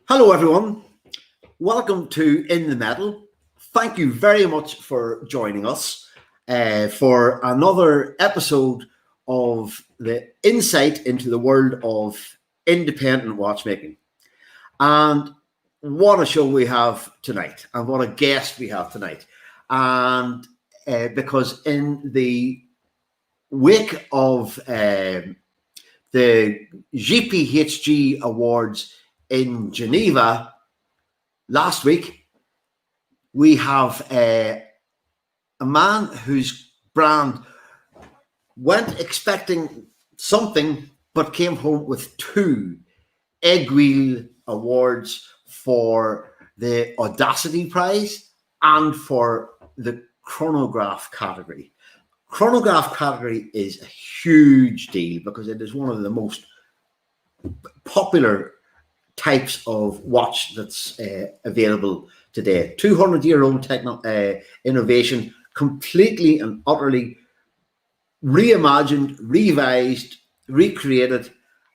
Hello, everyone. Welcome to In the Metal. Thank you very much for joining us for another episode of the insight into the world of independent watchmaking. And what a show we have tonight, and what a guest we have tonight. And because in the wake of the GPHG Awards in Geneva last week, we have a man whose brand went expecting something but came home with two Aiguille awards for the Audacity prize and for the chronograph category. Chronograph category is a huge deal because it is one of the most popular types of watch that's available today. 200-year-old innovation, completely and utterly reimagined, revised, recreated,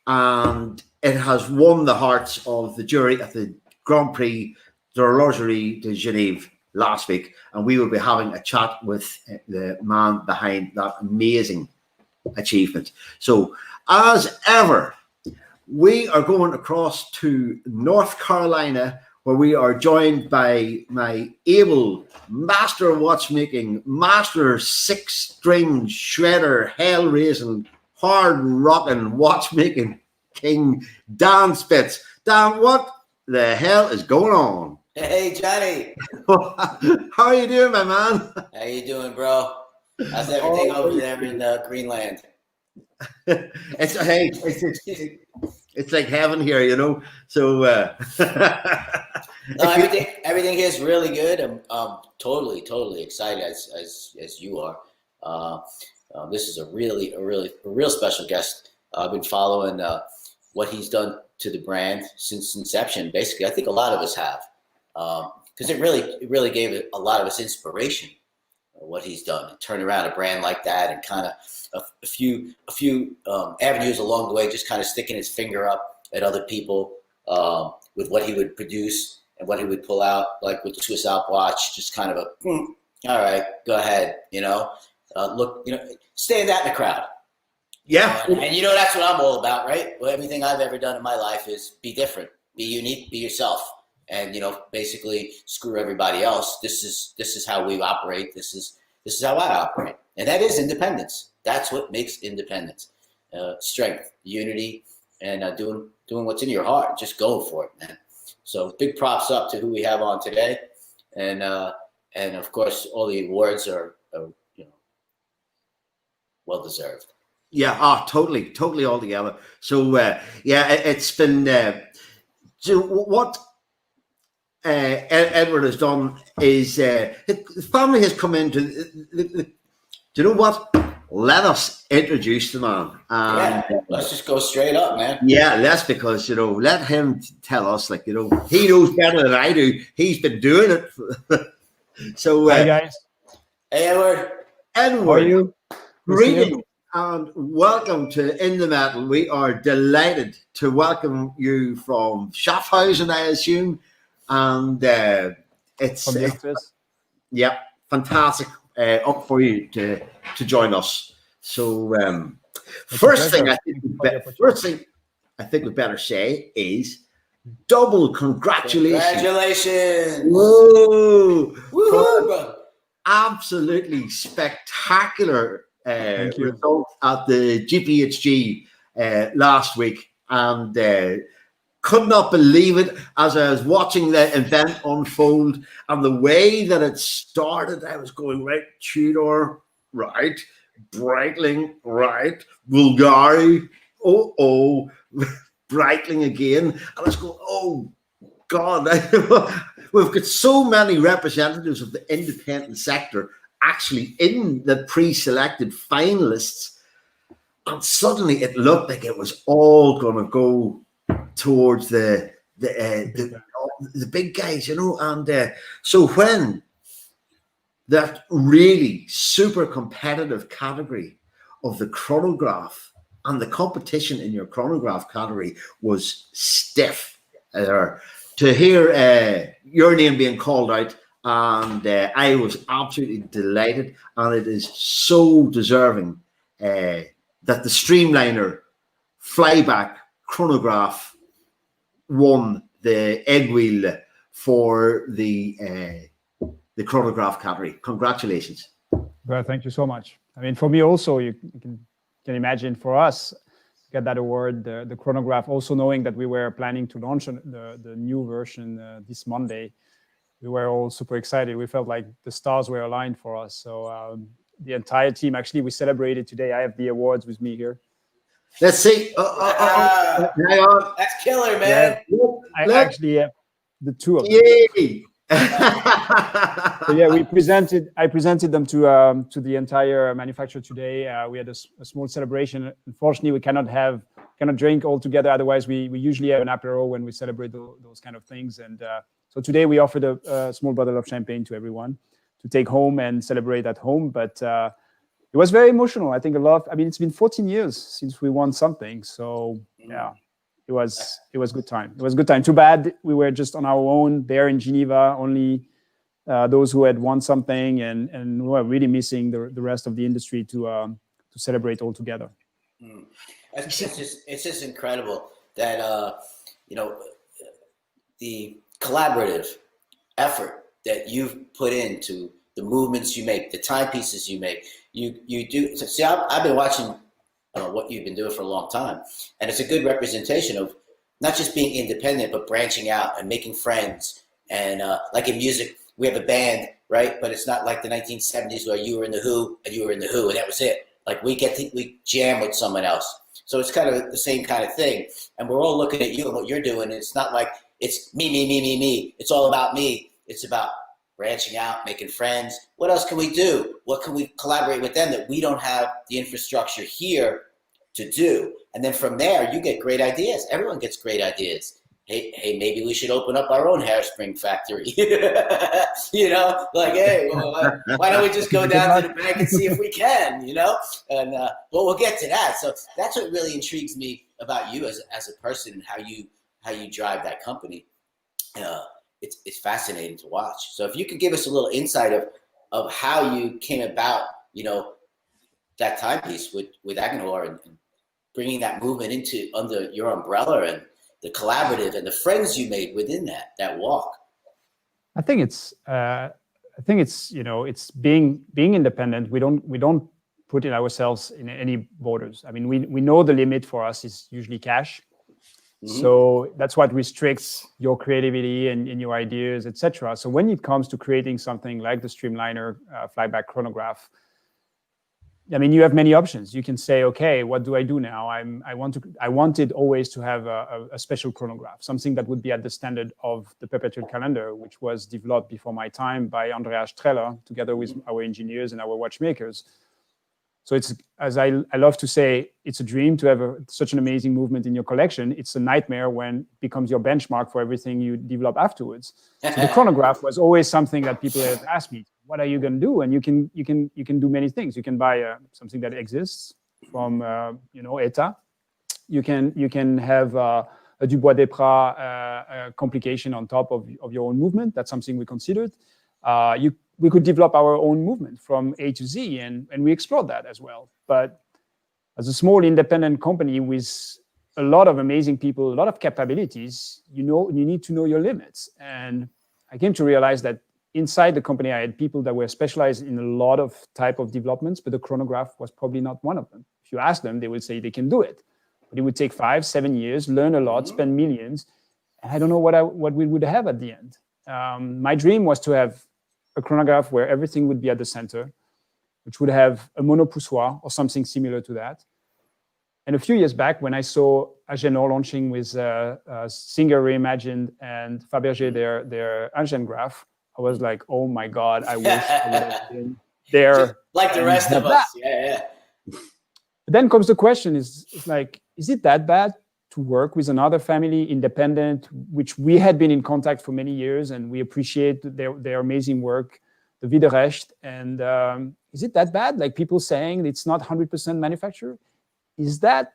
and it has won the hearts of the jury at the Grand Prix d'Horlogerie de Geneva last week, and we will be having a chat with the man behind that amazing achievement. So, as ever, we are going across to North Carolina, where we are joined by my able master of watchmaking, master six-string shredder, hell-raising, hard-rocking watchmaking king, Dan Spitz. Dan, what the hell is going on? Hey, Johnny. How are you doing, my man? How you doing, bro? How's everything over there in Greenland? It's like heaven here, you know. So no, everything here is really good. I'm totally excited as you are. This is a real special guest. I've been following what he's done to the brand since inception. Basically, I think a lot of us have, because it really gave a lot of us inspiration. What he's done, turn around a brand like that, and kind of a few avenues along the way, just kind of sticking his finger up at other people with what he would produce and what he would pull out, like with the Swiss Alp watch, just kind of all right, go ahead, look, stand out in the crowd. Yeah. And that's what I'm all about, right? Well, everything I've ever done in my life is be different, be unique, be yourself. And basically screw everybody else. This is how we operate. This is how I operate, and that is independence. That's what makes independence: strength, unity, and doing what's in your heart. Just going for it, man. So big props up to who we have on today, and of course all the awards are well deserved. Yeah, totally all together. So it's been so what. Edward has done is the family has come into do you know what? Let us introduce the man. Let's just go straight up, man. Yeah, that's because let him tell us, he knows better than I do. He's been doing it. So hi guys. Hey Edward. How are you? Greetings and welcome to In the Metal. We are delighted to welcome you from Schaffhausen, I assume. And it's fantastic up for you to join us. So first thing I think we better say is double congratulations. Congratulations. Whoa. Woo-hoo. Absolutely spectacular result at the GPHG last week, and could not believe it as I was watching the event unfold, and the way that it started. I was going right, Tudor, right, Breitling, right, Bulgari, Breitling again, and I was going, oh God, we've got so many representatives of the independent sector actually in the pre-selected finalists, and suddenly it looked like it was all going to go towards the big guys, and so when that really super competitive category of the chronograph and the competition in your chronograph category was stiff, to hear your name being called out, and I was absolutely delighted, and it is so deserving that the Streamliner Flyback Chronograph won the Aiguille for the chronograph category. Congratulations. Well, thank you so much. I mean, for me also, you can imagine for us, get that award, the chronograph, also knowing that we were planning to launch the new version this Monday. We were all super excited. We felt like the stars were aligned for us. So the entire team, actually, we celebrated today. I have the awards with me here. Let's see. Hang on. That's killer, man. Yeah, I actually have the two of them. Yay! So yeah, I presented them to the entire manufacturer today. We had a small celebration. Unfortunately, we cannot drink all together. Otherwise, we usually have an apéro when we celebrate those kind of things. And so today we offered a small bottle of champagne to everyone to take home and celebrate at home. But it was very emotional. I think it's been 14 years since we won something. So yeah. It was good time. It was a good time. Too bad we were just on our own there in Geneva, only those who had won something, and we were really missing the rest of the industry to celebrate all together. It's just incredible that the collaborative effort that you've put into the movements you make, the timepieces you make. You do. See, I've been watching what you've been doing for a long time, and it's a good representation of not just being independent, but branching out and making friends. And like in music, we have a band, right? But it's not like the 1970s where you were in the Who and you were in the Who and that was it. Like we jam with someone else. So it's kind of the same kind of thing. And we're all looking at you and what you're doing. And it's not like it's me. It's all about me. It's about branching out, making friends. What else can we do? What can we collaborate with them that we don't have the infrastructure here to do? And then from there, you get great ideas. Everyone gets great ideas. Hey, maybe we should open up our own hairspring factory. Like, hey, why don't we just go down to the bank and see if we can, And we'll get to that. So that's what really intrigues me about you as a person and how you drive that company. It's fascinating to watch. So if you could give us a little insight of how you came about, that timepiece with Agenhor and bringing that movement under your umbrella and the collaborative and the friends you made within that walk. I think it's it's being independent. We don't put in ourselves in any borders. I mean, we know the limit for us is usually cash. Mm-hmm. So that's what restricts your creativity and your ideas, etc. So when it comes to creating something like the Streamliner Flyback Chronograph, I mean, you have many options. You can say, okay, what do I do now? I wanted always to have a special chronograph, something that would be at the standard of the perpetual calendar, which was developed before my time by Andreas Streller, together with our engineers and our watchmakers. So it's, as I love to say, it's a dream to have such an amazing movement in your collection. It's a nightmare when it becomes your benchmark for everything you develop afterwards. So the chronograph was always something that people have asked me, what are you going to do? And you can do many things. You can buy something that exists from ETA. You can have a Dubois Desprats complication on top of your own movement. That's something we considered. We could develop our own movement from A to Z, and we explored that as well. But as a small independent company with a lot of amazing people, a lot of capabilities, you need to know your limits. And I came to realize that inside the company, I had people that were specialized in a lot of type of developments, but the chronograph was probably not one of them. If you ask them, they would say they can do it. But it would take 5-7 years, learn a lot, spend millions. And I don't know what we would have at the end. My dream was to have a chronograph where everything would be at the center, which would have a monopoussoir or something similar to that. And a few years back, when I saw Agenhor launching with Singer Reimagined and Fabergé their Agengraph, I was like, oh my God, I wish I would have been there. Just like the rest of us. Yeah. But then comes the question, is it that bad to work with another family, independent, which we had been in contact for many years, and we appreciate their amazing work, the Widerrecht. And is it that bad? Like people saying it's not 100% manufactured? Is that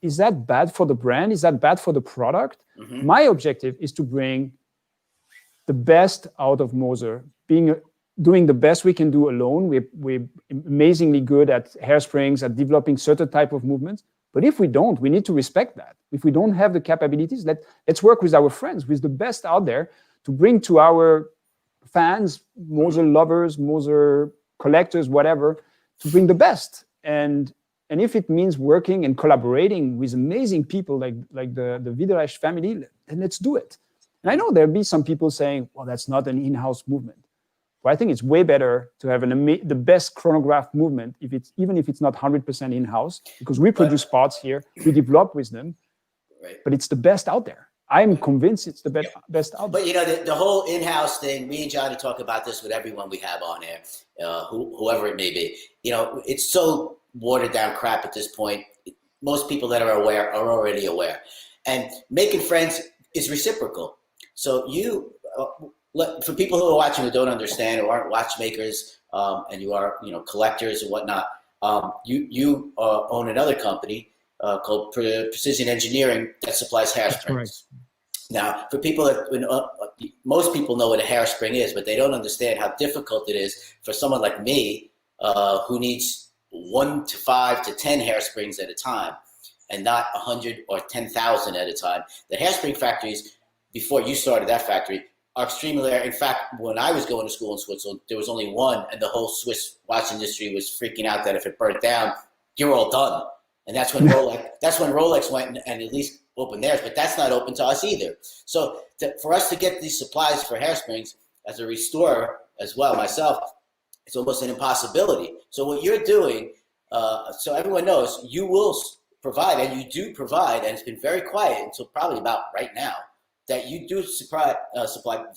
is that bad for the brand? Is that bad for the product? My objective is to bring the best out of Moser, doing the best we can do alone. We're amazingly good at hairsprings, at developing certain type of movements. But if we don't, we need to respect that. If we don't have the capabilities, let's work with our friends, with the best out there, to bring to our fans, Moser lovers, Moser collectors, whatever, to bring the best. And if it means working and collaborating with amazing people like the Widerrecht family, then let's do it. And I know there'll be some people saying, well, that's not an in-house movement. But I think it's way better to have the best chronograph movement, even if it's not 100% in-house, because we produce parts here, we develop with them, but it's the best out there. I'm convinced it's the best out there. But you know, the whole in-house thing, me and Johnny talk about this with everyone we have on air, whoever it may be. You know, it's so watered down crap at this point. Most people that are aware are already aware. And making friends is reciprocal. So for people who are watching who don't understand or aren't watchmakers, and you are, collectors and whatnot, you own another company called Precision Engineering that supplies hairsprings. Now, for people most people know what a hairspring is, but they don't understand how difficult it is for someone like me who needs 1 to 5 to 10 hairsprings at a time, and not 100 or 10,000 at a time. The hairspring factories, before you started that factory, are extremely rare. In fact, when I was going to school in Switzerland, there was only one, and the whole Swiss watch industry was freaking out that if it burnt down, you're all done. And that's when Rolex went and at least opened theirs, but that's not open to us either. So for us to get these supplies for hairsprings as a restorer as well, myself, it's almost an impossibility. So what you're doing, so everyone knows, you will provide, and you do provide, and it's been very quiet until probably about right now, that you do supply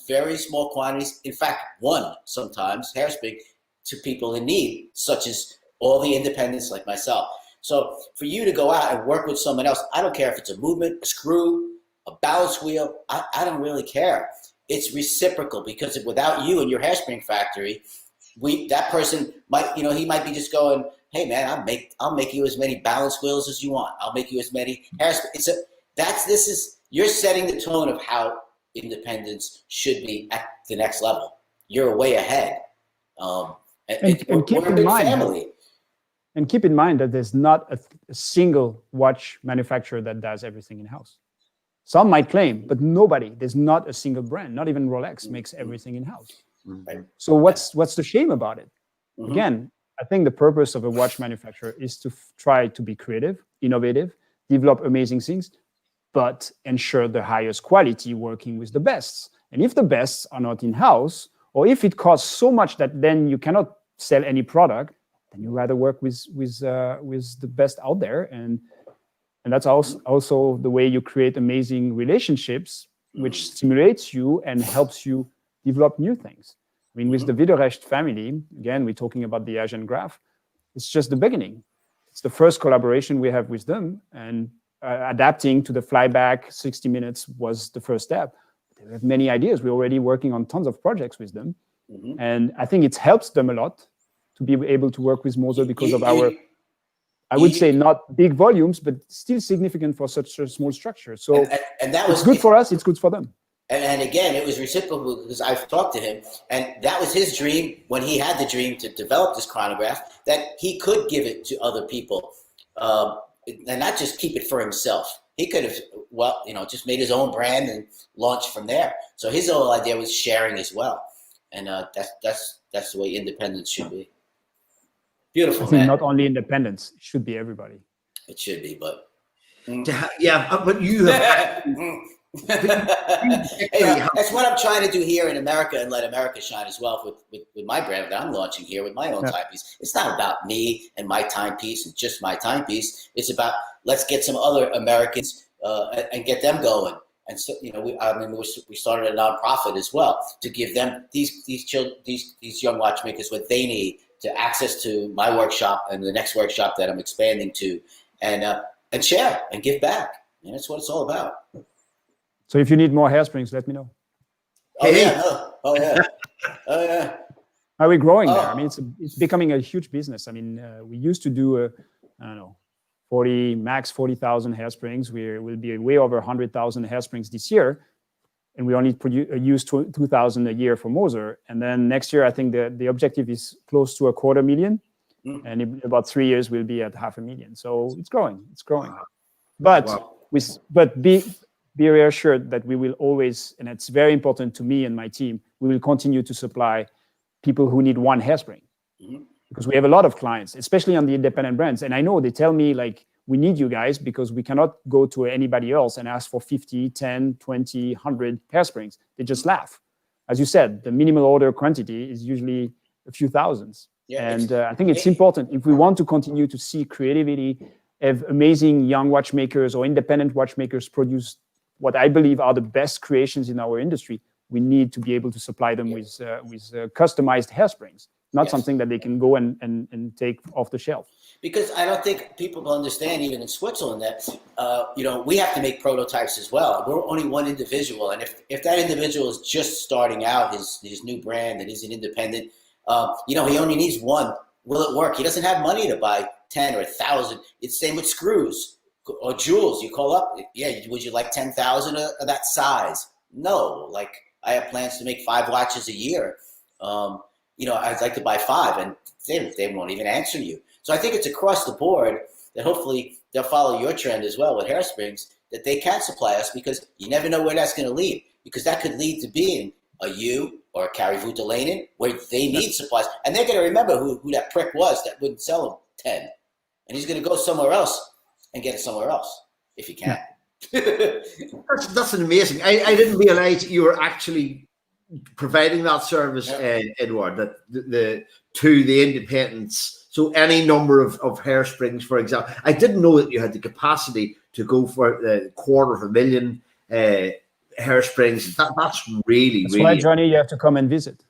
very small quantities, in fact, one sometimes, hairspring, to people in need, such as all the independents like myself. So for you to go out and work with someone else, I don't care if it's a movement, a screw, a balance wheel, I don't really care. It's reciprocal, because without you and your hairspring factory, that person might, he might be just going, hey man, I'll make you as many balance wheels as you want. I'll make you as many hairsprings. You're setting the tone of how independence should be at the next level. You're way ahead. And keep in mind, family. And keep in mind that there's not a single watch manufacturer that does everything in-house. Some might claim, but there's not a single brand, not even Rolex, makes everything in-house. Right. So what's the shame about it? Again, I think the purpose of a watch manufacturer is to try to be creative, innovative, develop amazing things, but ensure the highest quality working with the bests. And if the bests are not in-house, or if it costs so much that then you cannot sell any product, then you rather work with the best out there. And that's also the way you create amazing relationships, which stimulates you and helps you develop new things. I mean, with the Widerrecht family, again, we're talking about the Asian graph, it's just the beginning. It's the first collaboration we have with them, and adapting to the flyback 60 minutes was the first step. They have many ideas. We're already working on tons of projects with them. And I think it helps them a lot to be able to work with Moser because of our, I would say not big volumes, but still significant for such a small structure. So and that was good for us, it's good for them. And again, it was reciprocal, because I've talked to him, and that was his dream when he had the dream to develop this chronograph, that he could give it to other people. And not just keep it for himself. He could have, just made his own brand and launched from there. So his whole idea was sharing as well. And that's the way independence should be. Beautiful, I think man. not only independence, it should be everybody. It should be, but... Yeah, but you have... That's what I'm trying to do here in America, and let America shine as well with my brand that I'm launching here with my own timepiece. It's not about me and my timepiece and just my timepiece. It's about, let's get some other Americans and get them going. And so, we started a nonprofit as well to give them these young watchmakers what they need to access to my workshop and the next workshop that I'm expanding to, and share and give back. And that's what it's all about. So if you need more hairsprings, let me know. Oh yeah. Are we growing there? I mean, it's becoming a huge business. I mean, we used to do, max 40,000 hairsprings. We will be way over 100,000 hairsprings this year, and we only use 2,000 a year for Moser. And then next year, I think the objective is close to 250,000, and in about 3 years we'll be at 500,000. So it's growing. But be reassured that we will always, and it's very important to me and my team, we will continue to supply people who need one hairspring. Because we have a lot of clients, especially on the independent brands. And I know they tell me, like, we need you guys because we cannot go to anybody else and ask for 50, 10, 20, 100 hairsprings. They just laugh. As you said, the minimal order quantity is usually a few thousands. Yeah, and I think it's important if we want to continue to see creativity, have amazing young watchmakers or independent watchmakers produce what I believe are the best creations in our industry. We need to be able to supply them with customized hairsprings. Not something that they can go and take off the shelf. Because I don't think people will understand, even in Switzerland, that we have to make prototypes as well. We're only one individual, and if that individual is just starting out his new brand and he's an independent, he only needs one. Will it work? He doesn't have money to buy 10 or 1,000. It's the same with screws or jewels. You call up, would you like 10,000 of that size? No, like I have plans to make 5 watches a year. I'd like to buy 5, and they won't even answer you. So I think it's across the board that hopefully they'll follow your trend as well with hairsprings, that they can supply us, because you never know where that's going to lead, because that could lead to being a U or a Carrie Voutilainen where they need supplies. And they're going to remember who that prick was that wouldn't sell them 10. And he's going to go somewhere else and get it somewhere else if he can. That's an amazing. I didn't realize you were actually providing that service, Edouard, that to the independents. So any number of hairsprings, for example. I didn't know that you had the capacity to go for the 250,000 hairsprings. That's really. Why, Johnny, you have to come and visit.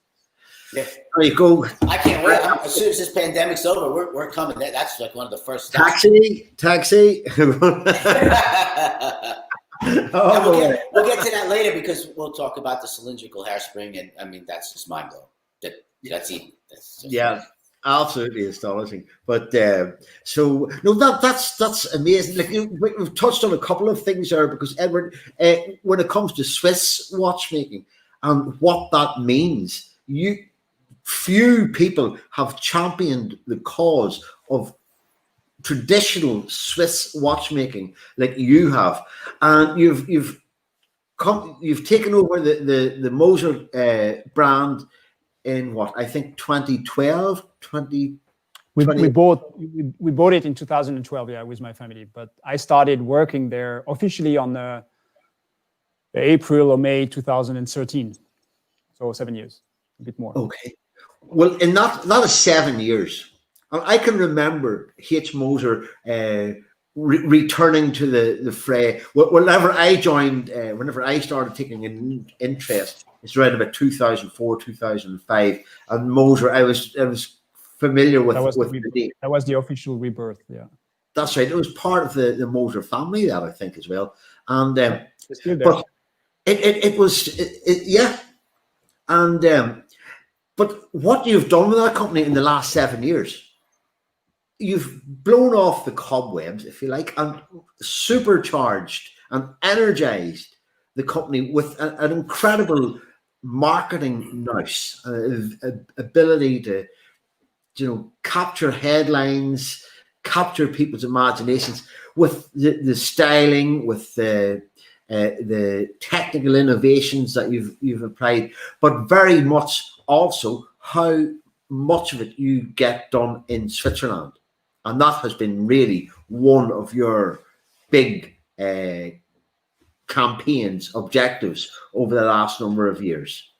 Yeah. There you go. I can't wait. As soon as this pandemic's over, we're coming. That's like one of the first steps. Taxi. We'll get to that later, because we'll talk about the cylindrical hairspring, and I mean that's just mind blowing. That's absolutely astonishing. But that's amazing. Like we've touched on a couple of things there, because Edward, when it comes to Swiss watchmaking and what that means, few people have championed the cause of traditional Swiss watchmaking like you have, and you've taken over the Moser brand in what I think 2012. We bought it in 2012, with my family. But I started working there officially on April or May 2013, so 7 years, a bit more. Okay, well, in that is 7 years. I can remember H. Moser returning to the fray. Whenever I joined, whenever I started taking an interest, it's around about 2004, 2005, and Moser, I was familiar with. That was the official rebirth. Yeah, that's right. It was part of the Moser family, that I think as well, and it's still there. But it was. But what you've done with that company in the last 7 years, you've blown off the cobwebs, if you like, and supercharged and energized the company with an incredible marketing nous, ability to capture headlines, capture people's imaginations with the styling, with the technical innovations that you've applied, but very much also how much of it you get done in Switzerland. And that has been really one of your big campaigns, objectives over the last number of years.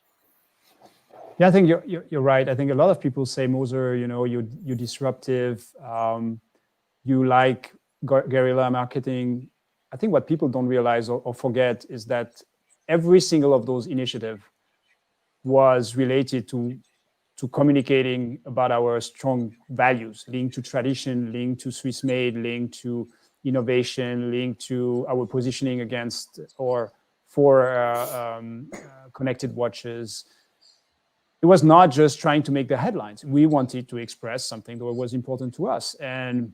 Yeah, I think you're right. I think a lot of people say, Moser, you're disruptive. You like guerrilla marketing. I think what people don't realize or forget is that every single of those initiatives was related to communicating about our strong values, linked to tradition, linked to Swiss made, linked to innovation, linked to our positioning against or for connected watches. It was not just trying to make the headlines. We wanted to express something that was important to us. And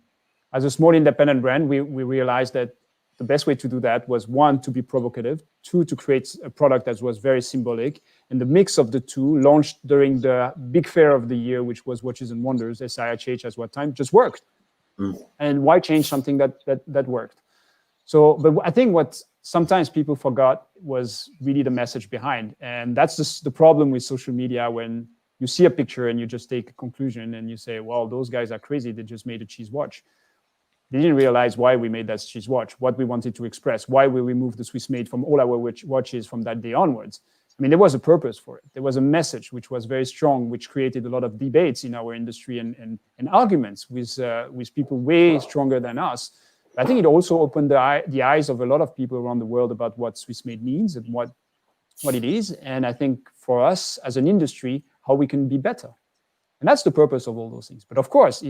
as a small independent brand, we realized that the best way to do that was, one, to be provocative, two, to create a product that was very symbolic. And the mix of the two, launched during the big fair of the year, which was Watches and Wonders, SIHH at what time, just worked. And why change something that worked? So, but I think what sometimes people forgot was really the message behind. And that's just the problem with social media, when you see a picture and you just take a conclusion and you say, well, those guys are crazy, they just made a cheese watch. They didn't realize why we made that cheese watch, what we wanted to express, why we removed the Swiss made from all our watches from that day onwards. I mean, there was a purpose for it. There was a message which was very strong, which created a lot of debates in our industry and arguments with people way stronger than us. But I think it also opened the eyes of a lot of people around the world about what Swiss made means and what it is. And I think for us as an industry, how we can be better. And that's the purpose of all those things. But of course,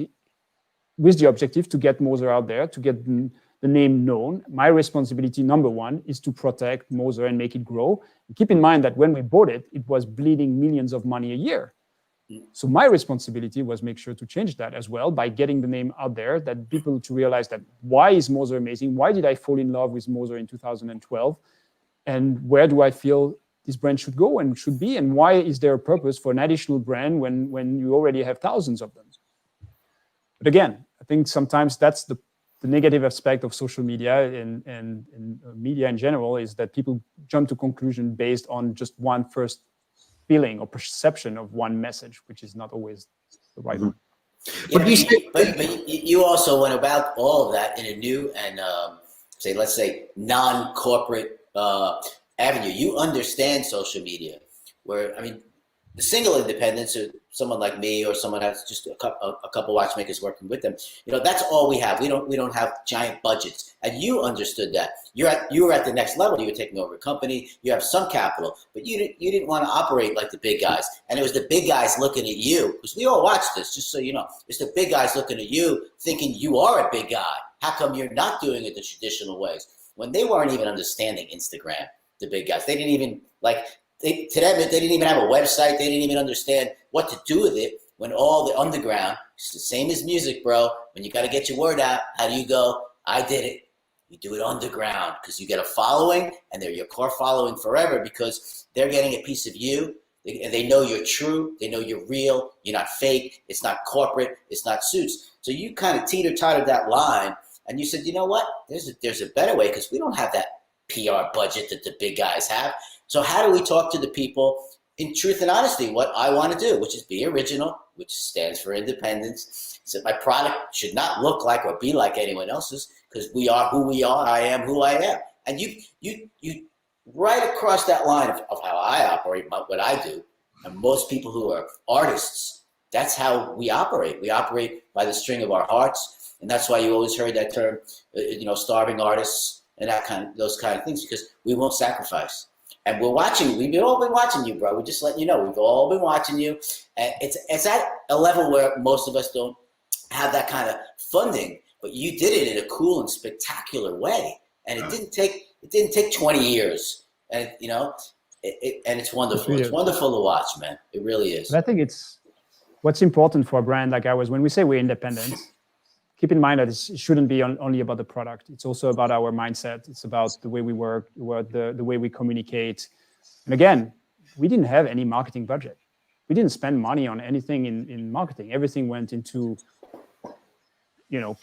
with the objective to get Moser out there, to get the name known, my responsibility, number one, is to protect Moser and make it grow. And keep in mind that when we bought it, it was bleeding millions of money a year. So my responsibility was make sure to change that as well by getting the name out there, that people to realize that why is Moser amazing? Why did I fall in love with Moser in 2012? And where do I feel this brand should go and should be? And why is there a purpose for an additional brand when you already have thousands of them? But again, I think sometimes that's the negative aspect of social media and media in general, is that people jump to conclusion based on just one first feeling or perception of one message, which is not always the right one. But you also went about all of that in a new and let's say non-corporate avenue. You understand social media, where, I mean, the single independents, or someone like me, or someone has just a couple watchmakers working with them, that's all we have. We don't have giant budgets, and you understood that. You were at the next level. You were taking over a company. You have some capital, but you didn't want to operate like the big guys. And it was the big guys looking at you, because we all watch this, just so you know. It's the big guys looking at you, thinking you are a big guy. How come you're not doing it the traditional ways? When they weren't even understanding Instagram, the big guys, they didn't even to them, they didn't even have a website. They didn't even understand what to do with it. When all the underground, it's the same as music, bro. When you got to get your word out, how do you go? I did it. You do it underground, because you get a following, and they're your core following forever, because they're getting a piece of you. They know you're true. They know you're real. You're not fake. It's not corporate. It's not suits. So you kind of teeter-tottered that line, and you said, you know what? There's a better way, because we don't have that PR budget that the big guys have. So how do we talk to the people in truth and honesty, what I want to do, which is be original, which stands for independence. So my product should not look like or be like anyone else's, because we are who we are. I am who I am. And you right across that line of how I operate, what I do, and most people who are artists, that's how we operate. We operate by the string of our hearts. And that's why you always heard that term, starving artists and those kind of things, because we won't sacrifice. And we're watching. We've all been watching you, bro. We're just letting you know. We've all been watching you. And it's at a level where most of us don't have that kind of funding. But you did it in a cool and spectacular way. And it didn't take 20 years. And and it's wonderful. It's wonderful to watch, man. It really is. But I think it's what's important for a brand like ours. When we say we're independent, keep in mind that it shouldn't be only about the product. It's also about our mindset. It's about the way we work, the way we communicate. And again, we didn't have any marketing budget. We didn't spend money on anything in marketing. Everything went into,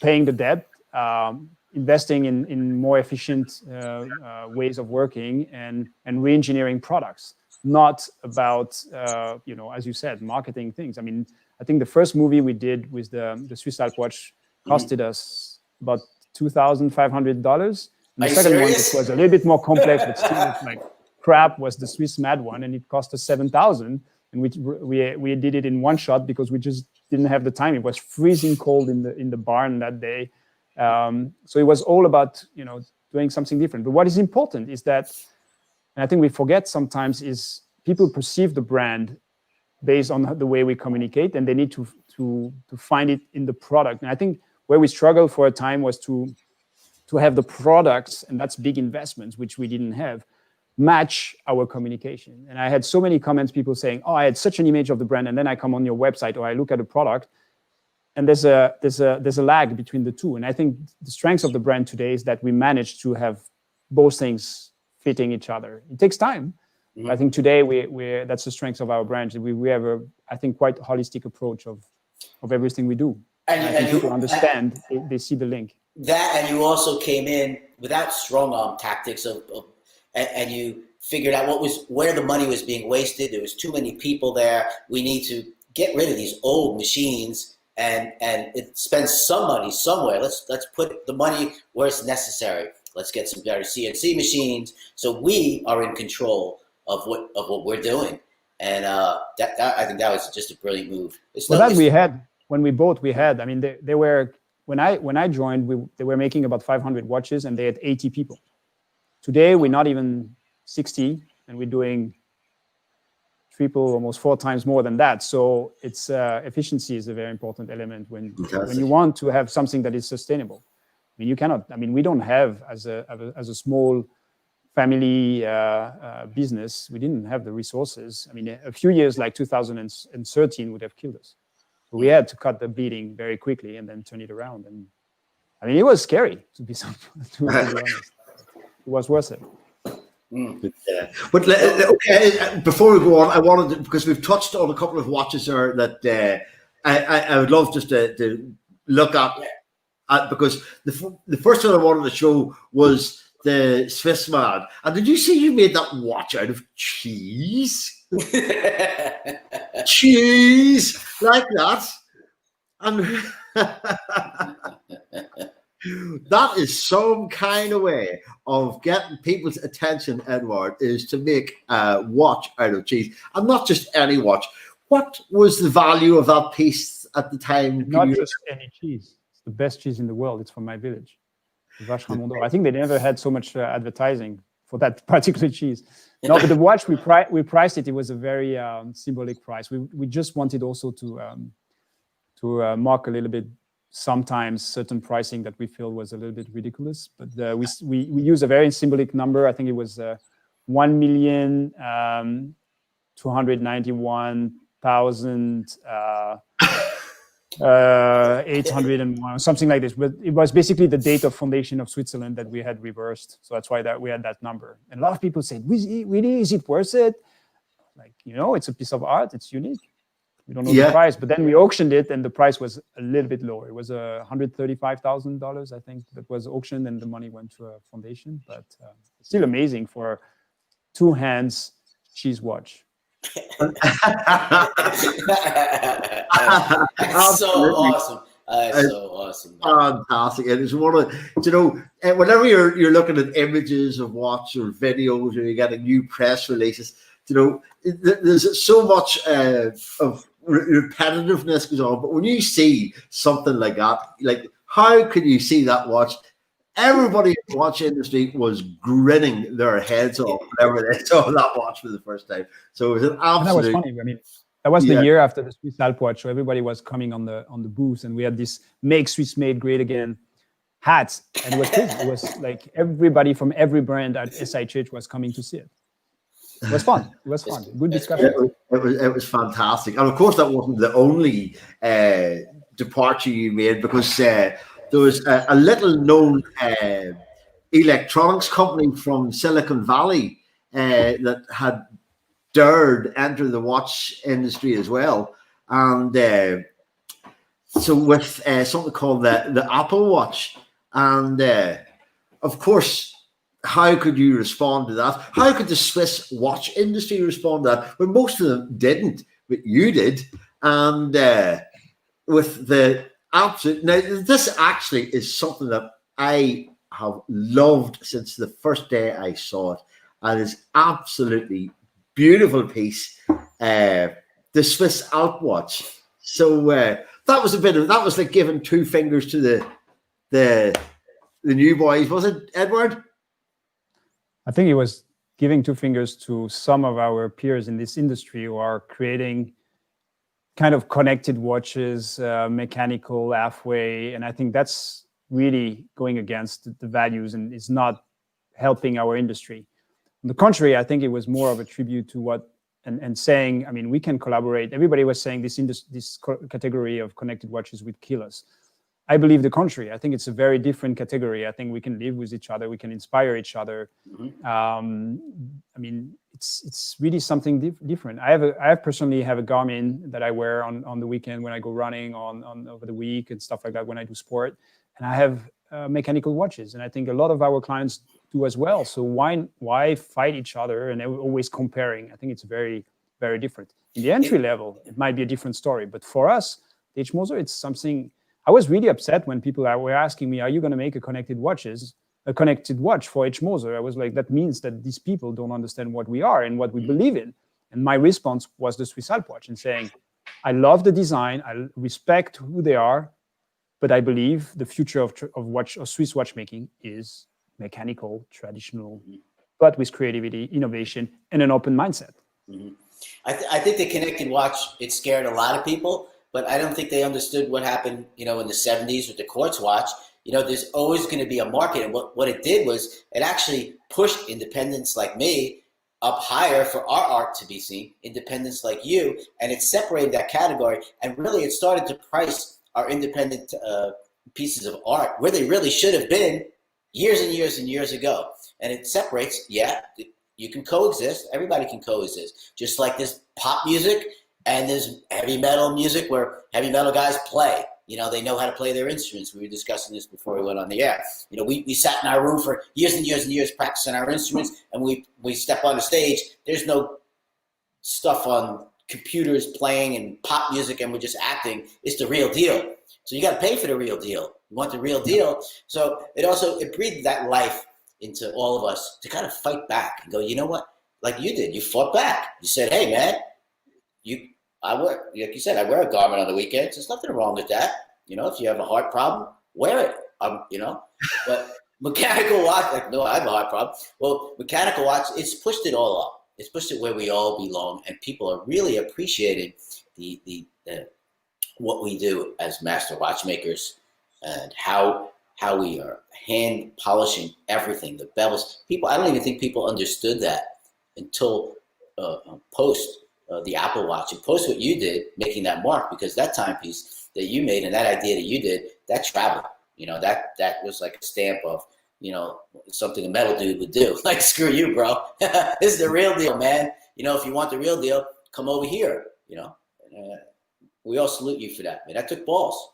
paying the debt, investing in more efficient ways of working, and re-engineering products. Not about, as you said, marketing things. I mean, I think the first movie we did with the Swiss Alp watch costed us about $2,500. The second one, which was a little bit more complex, but still like crap, was the Swiss Mad one, and it cost us $7,000. And we did it in one shot because we just didn't have the time. It was freezing cold in the barn that day, so it was all about doing something different. But what is important is that, and I think we forget sometimes, is people perceive the brand based on the way we communicate, and they need to find it in the product. And I think where we struggled for a time was to have the products, and that's big investments, which we didn't have, match our communication. And I had so many comments, people saying, oh, I had such an image of the brand, and then I come on your website or I look at a product, and there's a lag between the two. And I think the strength of the brand today is that we managed to have both things fitting each other. It takes time. Mm-hmm. I think today we're that's the strength of our brand. We have a, I think, quite holistic approach of everything we do. And people understand, they see the link. That, and you also came in without strong arm tactics and you figured out where the money was being wasted. There was too many people there. We need to get rid of these old machines and spend some money somewhere. Let's put the money where it's necessary. Let's get some better CNC machines so we are in control of what we're doing. And that I think that was just a brilliant move. We had when we had. I mean, they were when I joined. They were making about 500 watches, and they had 80 people. Today we're not even 60, and we're doing triple, almost 4 times more than that. So it's efficiency is a very important element when you want to have something that is sustainable. I mean, you cannot. I mean, we don't have as a small family business. We didn't have the resources. I mean, a few years like 2013 would have killed us. So we had to cut the bleeding very quickly and then turn it around. And I mean, it was scary to be honest. It was worth it. Yeah. But okay, before we go on, I wanted to, because we've touched on a couple of watches there that I would love just to look at, because the first one I wanted to show was the Swiss man. And did you see you made that watch out of cheese? Cheese like that, and that is some kind of way of getting people's attention, Edouard, is to make a watch out of cheese, and not just any watch. What was the value of that piece at the time? Not just any cheese. It's the best cheese in the world. It's from my village. I think they never had so much advertising for that particular cheese. No, but the watch we priced it. It was a very symbolic price. We just wanted also to mark a little bit sometimes certain pricing that we feel was a little bit ridiculous. But we use a very symbolic number. I think it was 1,291,000. 801, something like this, but it was basically the date of foundation of Switzerland that we had reversed. So that's why we had that number. And a lot of people said, really, is it worth it? Like, it's a piece of art. It's unique. We don't know the price, but then we auctioned it, and the price was a little bit lower. It was $135,000, I think, that was auctioned, and the money went to a foundation. But it's still amazing for 2 hands cheese watch. That's so awesome. So awesome. Fantastic. And it's one of, whenever you're looking at images of watch or videos, or you're getting new press releases, there's so much of repetitiveness goes on. But when you see something like that, like, how could you see that watch? Everybody in the watch industry was grinning their heads off whenever they saw that watch for the first time. So it was an absolute. And that was funny. I mean, that was the year after the Swiss Alp watch, so everybody was coming on the booth, and we had this "Make Swiss Made Great Again" hats, and it was crazy. It was like everybody from every brand at SIHH was coming to see it. It was fun. It was fun. Good discussion. It was fantastic, and of course that wasn't the only departure you made, because. There was a little-known electronics company from Silicon Valley that had dared enter the watch industry as well. And so with something called the Apple Watch. And of course, how could you respond to that? How could the Swiss watch industry respond to that? Well, most of them didn't, but you did. And with the absolute, now this actually is something that I have loved since the first day I saw it, and it's absolutely beautiful piece, the Swiss Alp watch. So that was like giving 2 fingers to the new boys, was it, Edouard? I think it was giving 2 fingers to some of our peers in this industry who are creating kind of connected watches, mechanical halfway, and I think that's really going against the values and is not helping our industry. On the contrary, I think it was more of a tribute to what and saying, I mean, we can collaborate. Everybody was saying this category of connected watches would kill us. I believe the contrary. I think it's a very different category. I think we can live with each other. We can inspire each other. I mean, it's really something different. I personally have a Garmin that I wear on the weekend when I go running on over the week and stuff like that when I do sport. And I have mechanical watches, and I think a lot of our clients do as well. So why fight each other and always comparing? I think it's very, very different. In the entry level, it might be a different story, but for us, H. Moser, it's something. I was really upset when people were asking me, "Are you going to make a connected watch for H. Moser?" I was like, "That means that these people don't understand what we are and what we believe in." And my response was the Swiss Alp watch, and saying, "I love the design, I respect who they are, but I believe the future of Swiss watchmaking is mechanical, traditional, but with creativity, innovation, and an open mindset." I think the connected watch, it scared a lot of people. But I don't think they understood what happened, in the 70s with the quartz watch. There's always going to be a market. And what it did was it actually pushed independents like me up higher for our art to be seen, independents like you, and it separated that category. And really, it started to price our independent pieces of art where they really should have been years and years and years ago. And it separates, you can coexist. Everybody can coexist. Just like this pop music, and there's heavy metal music where heavy metal guys play. They know how to play their instruments. We were discussing this before we went on the air. We sat in our room for years and years and years practicing our instruments, and we step on the stage. There's no stuff on computers playing and pop music, and we're just acting. It's the real deal. So you got to pay for the real deal. You want the real deal. So it breathed that life into all of us to kind of fight back and go, you know what? Like you did. You fought back. You said, hey, man, like you said, I wear a Garmin on the weekends. There's nothing wrong with that. If you have a heart problem, wear it. But mechanical watch, like, no, I have a heart problem. Well, mechanical watch, it's pushed it all up. It's pushed it where we all belong, and people are really appreciating the what we do as master watchmakers and how we are hand polishing everything, the bevels. I don't even think people understood that until post the Apple Watch and post what you did, making that mark, because that timepiece that you made and that idea that you did, that traveled. That was like a stamp of, something a metal dude would do. Like, screw you, bro. This is the real deal, man. If you want the real deal, come over here. We all salute you for that, man. That took balls.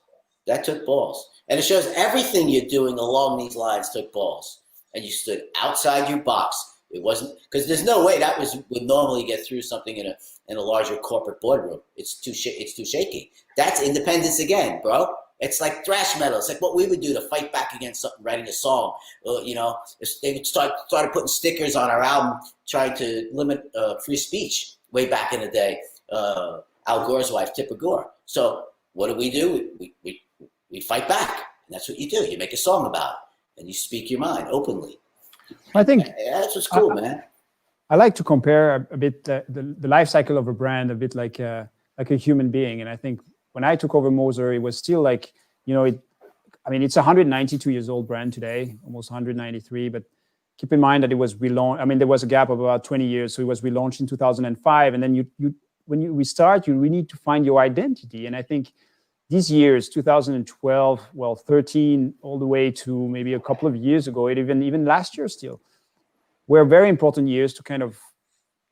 And it shows everything you're doing along these lines took balls. And you stood outside your box. It wasn't, because there's no way that would normally get through something in a larger corporate boardroom. It's too shaky. That's independence again, bro. It's like thrash metal. It's like what we would do to fight back against something, writing a song. They would started putting stickers on our album, trying to limit free speech way back in the day. Al Gore's wife, Tipper Gore. So what do? We fight back, and that's what you do. You make a song about it, and you speak your mind openly. I think that's what's cool, man. I like to compare a bit the life cycle of a brand a bit like a human being. And I think when I took over Moser, it was still like, it's a 192 years old brand today, almost 193. But keep in mind that it was relaunched. There was a gap of about 20 years. So it was relaunched in 2005. And then when you restart, you really need to find your identity. And I think these years, 2012, 13, all the way to maybe a couple of years ago, even last year still, were very important years to kind of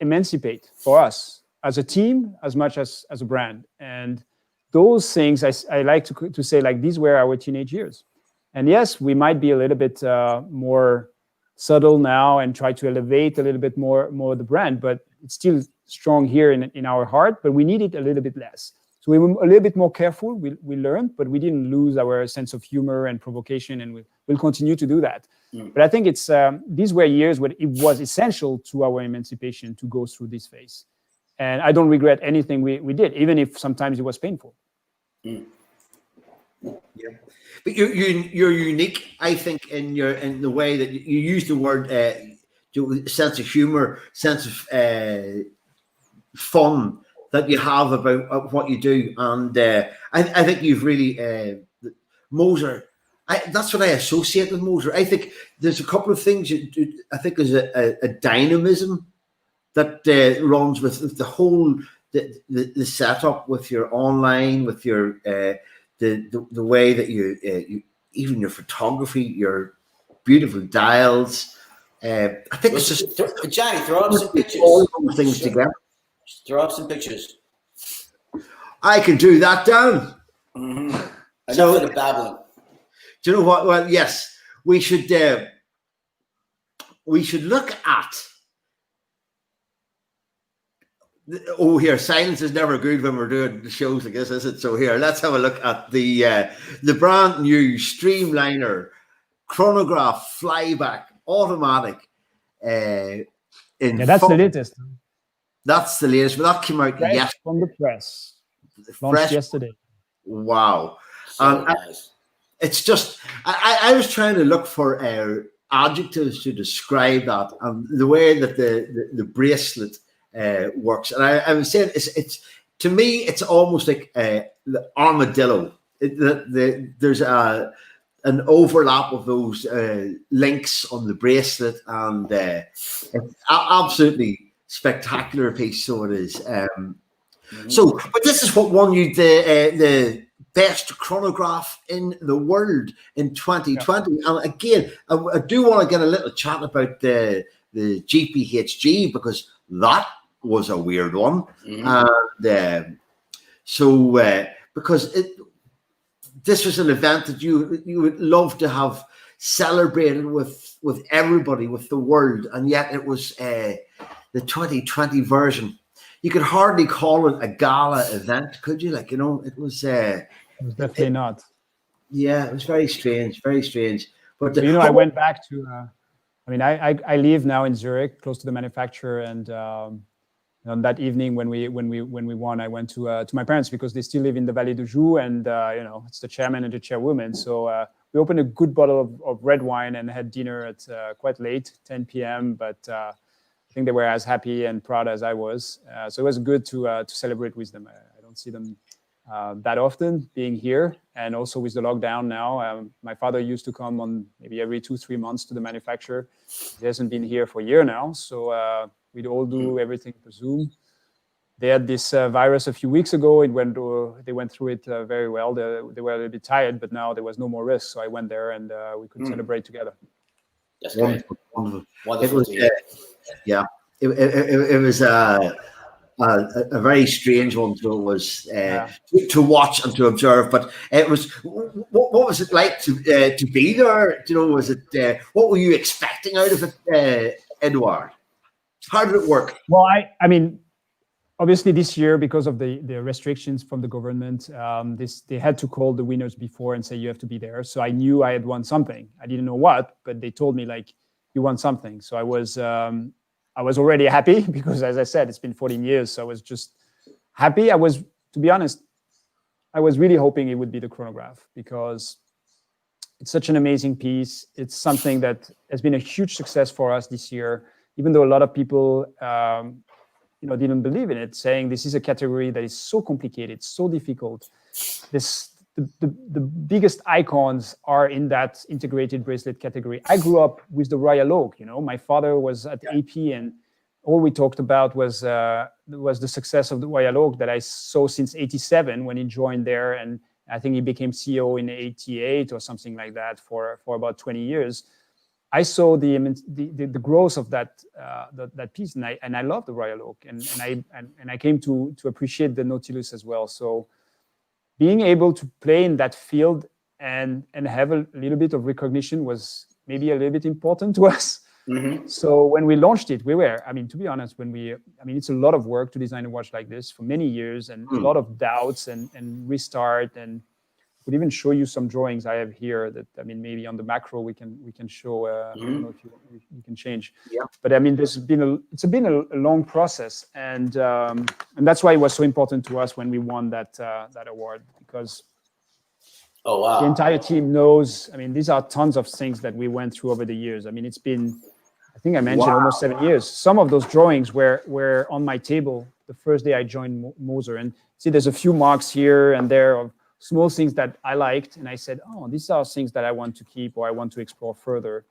emancipate for us as a team as much as a brand. And those things, I like to say, like, these were our teenage years. And yes, we might be a little bit more subtle now and try to elevate a little bit more the brand, but it's still strong here in our heart, but we need it a little bit less. So we were a little bit more careful. We learned, but we didn't lose our sense of humor and provocation, and we'll continue to do that. But I think it's these were years where it was essential to our emancipation to go through this phase. And I don't regret anything we did, even if sometimes it was painful. Yeah, but you're unique, I think, in the way that you use the word sense of humor, sense of fun that you have about what you do, and I think you've really Moser. That's what I associate with Moser. I think there's a couple of things. I think there's a dynamism that runs with the whole the setup, with your online, with your the way that you even your photography, your beautiful dials. I think it's just Johnny, throw up some pictures. All those things together. Just throw up some pictures. I can do that, Dan. Enough So, of the babbling. do you know what? Well, yes, we should look at. Oh, here, silence is never good when we're doing the shows like this, is it? So here, let's have a look at the brand new Streamliner Chronograph Flyback Automatic. Yeah, that's the latest. That's the latest, but that came out yesterday. From the press. Launched yesterday. Wow. So nice. It's just, I was trying to look for adjectives to describe that, and the way that the bracelet works. And I was saying, it's to me, it's almost like the armadillo. There's an overlap of those links on the bracelet, and it's absolutely spectacular piece. So it is. So, but this is what won you the best chronograph in the world in 2020. Yeah. And again, I do want to get a little chat about the GPHG, because that was a weird one. And because this was an event that you would love to have celebrated with everybody, with the world, and yet it was the 2020 version. You could hardly call it a gala event, could you? Like, it was definitely not. Yeah, it was very strange, very strange. But I went back to. I live now in Zurich, close to the manufacturer, and on that evening when we won, I went to my parents, because they still live in the Vallée de Joux, and it's the chairman and the chairwoman. So we opened a good bottle of red wine and had dinner at quite late, 10 p.m. But I think they were as happy and proud as I was. So it was good to celebrate with them. I don't see them that often being here, and also with the lockdown now. My father used to come on maybe every 2-3 months to the manufacturer. He hasn't been here for a year now, so we'd all do everything per Zoom. They had this virus a few weeks ago. They went through it very well. They were a little bit tired, but now there was no more risk. So I went there, and we could celebrate together. That's great. Wonderful. Wonderful. Yeah, it was a very strange one. So it was to watch and to observe. But it was. What was it like to be there? Was it? What were you expecting out of it, Edouard? How did it work? Well, I mean, obviously this year, because of the restrictions from the government, they had to call the winners before and say you have to be there. So I knew I had won something. I didn't know what, but they told me, like, you won something. So I was already happy, because, as I said, it's been 14 years. So I was just happy. To be honest, I was really hoping it would be the chronograph, because it's such an amazing piece. It's something that has been a huge success for us this year, even though a lot of people didn't believe in it, saying this is a category that is so complicated, so difficult. The biggest icons are in that integrated bracelet category. I grew up with the Royal Oak. My father was at AP, and all we talked about was the success of the Royal Oak that I saw since '87 when he joined there, and I think he became CEO in '88 or something like that for about 20 years. I saw the growth of that piece, and I love the Royal Oak, and I came to appreciate the Nautilus as well. So being able to play in that field and have a little bit of recognition was maybe a little bit important to us. So when we launched it, to be honest, it's a lot of work to design a watch like this for many years, and a lot of doubts and restart, and I could even show you some drawings I have here that, maybe on the macro we can show. I don't know if you can change. Yeah. But it's been a long process, and that's why it was so important to us when we won that award, because the entire team knows. These are tons of things that we went through over the years. It's been, I think I mentioned, almost 7 years. Some of those drawings were on my table the first day I joined Moser, and see, there's a few marks here and there of small things that I liked, and I said, these are things that I want to keep or I want to explore further.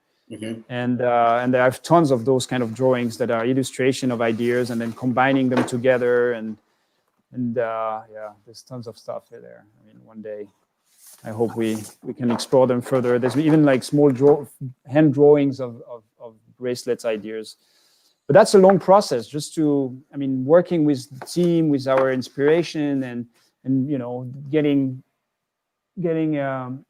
And I have tons of those kind of drawings that are illustration of ideas and then combining them together. And yeah, there's tons of stuff there. I mean, one day, I hope we can explore them further. There's even like small hand drawings of bracelets ideas. But that's a long process just to, I mean, working with the team, with our inspiration and getting after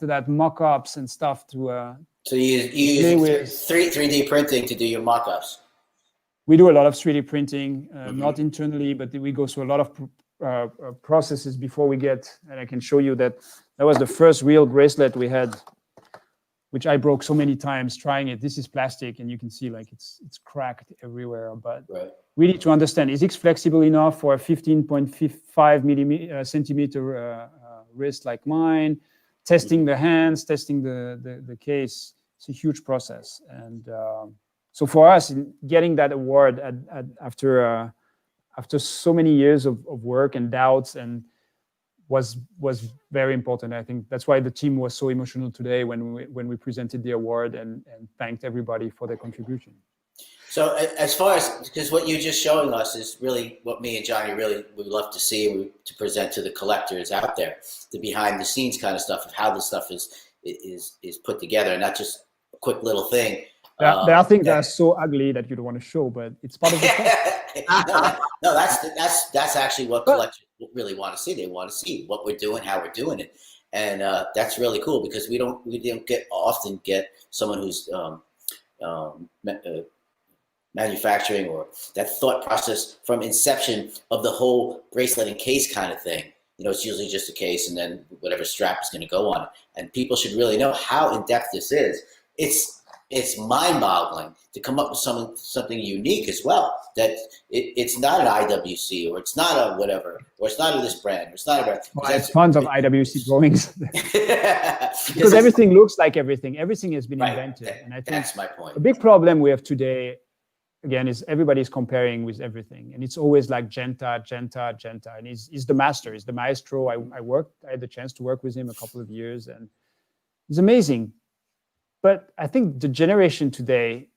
that mock-ups and stuff to so you use 3D printing to do your mock-ups. We do a lot of 3D printing, not internally, but we go through a lot of processes before we get, and I can show you that was the first real bracelet we had, which I broke so many times trying it. This is plastic, and you can see like it's cracked everywhere. But really to understand, is it flexible enough for a 15.5 centimeter wrist like mine? Testing the hands, testing the case. It's a huge process. And so for us, in getting that award after so many years of work and doubts and was very important. I think that's why the team was so emotional today when we presented the award and thanked everybody for their contribution. So as far as, because what you're just showing us is really what me and Johnny really would love to see, to present to the collectors out there, the behind the scenes kind of stuff of how this stuff is put together, and not just a quick little thing. There are things that are so ugly that you don't want to show, but it's part of the process. No, that's actually what collectors really want to see. They want to see what we're doing, how we're doing it, and that's really cool because we don't often get someone who's manufacturing or that thought process from inception of the whole bracelet and case kind of thing. You know, it's usually just a case and then whatever strap is going to go on it. And people should really know how in depth this is. It's mind-boggling to come up with something unique as well. That it's not an IWC or it's not a whatever or it's not a this brand or it's not a brand. Well, there's tons of IWC drawings because everything looks like everything. Everything has been invented, and I think that's my point. A big problem we have today, again, is everybody's comparing with everything, and it's always like Genta, and he's the master, he's the maestro. I had the chance to work with him a couple of years, and he's amazing. But I think the generation today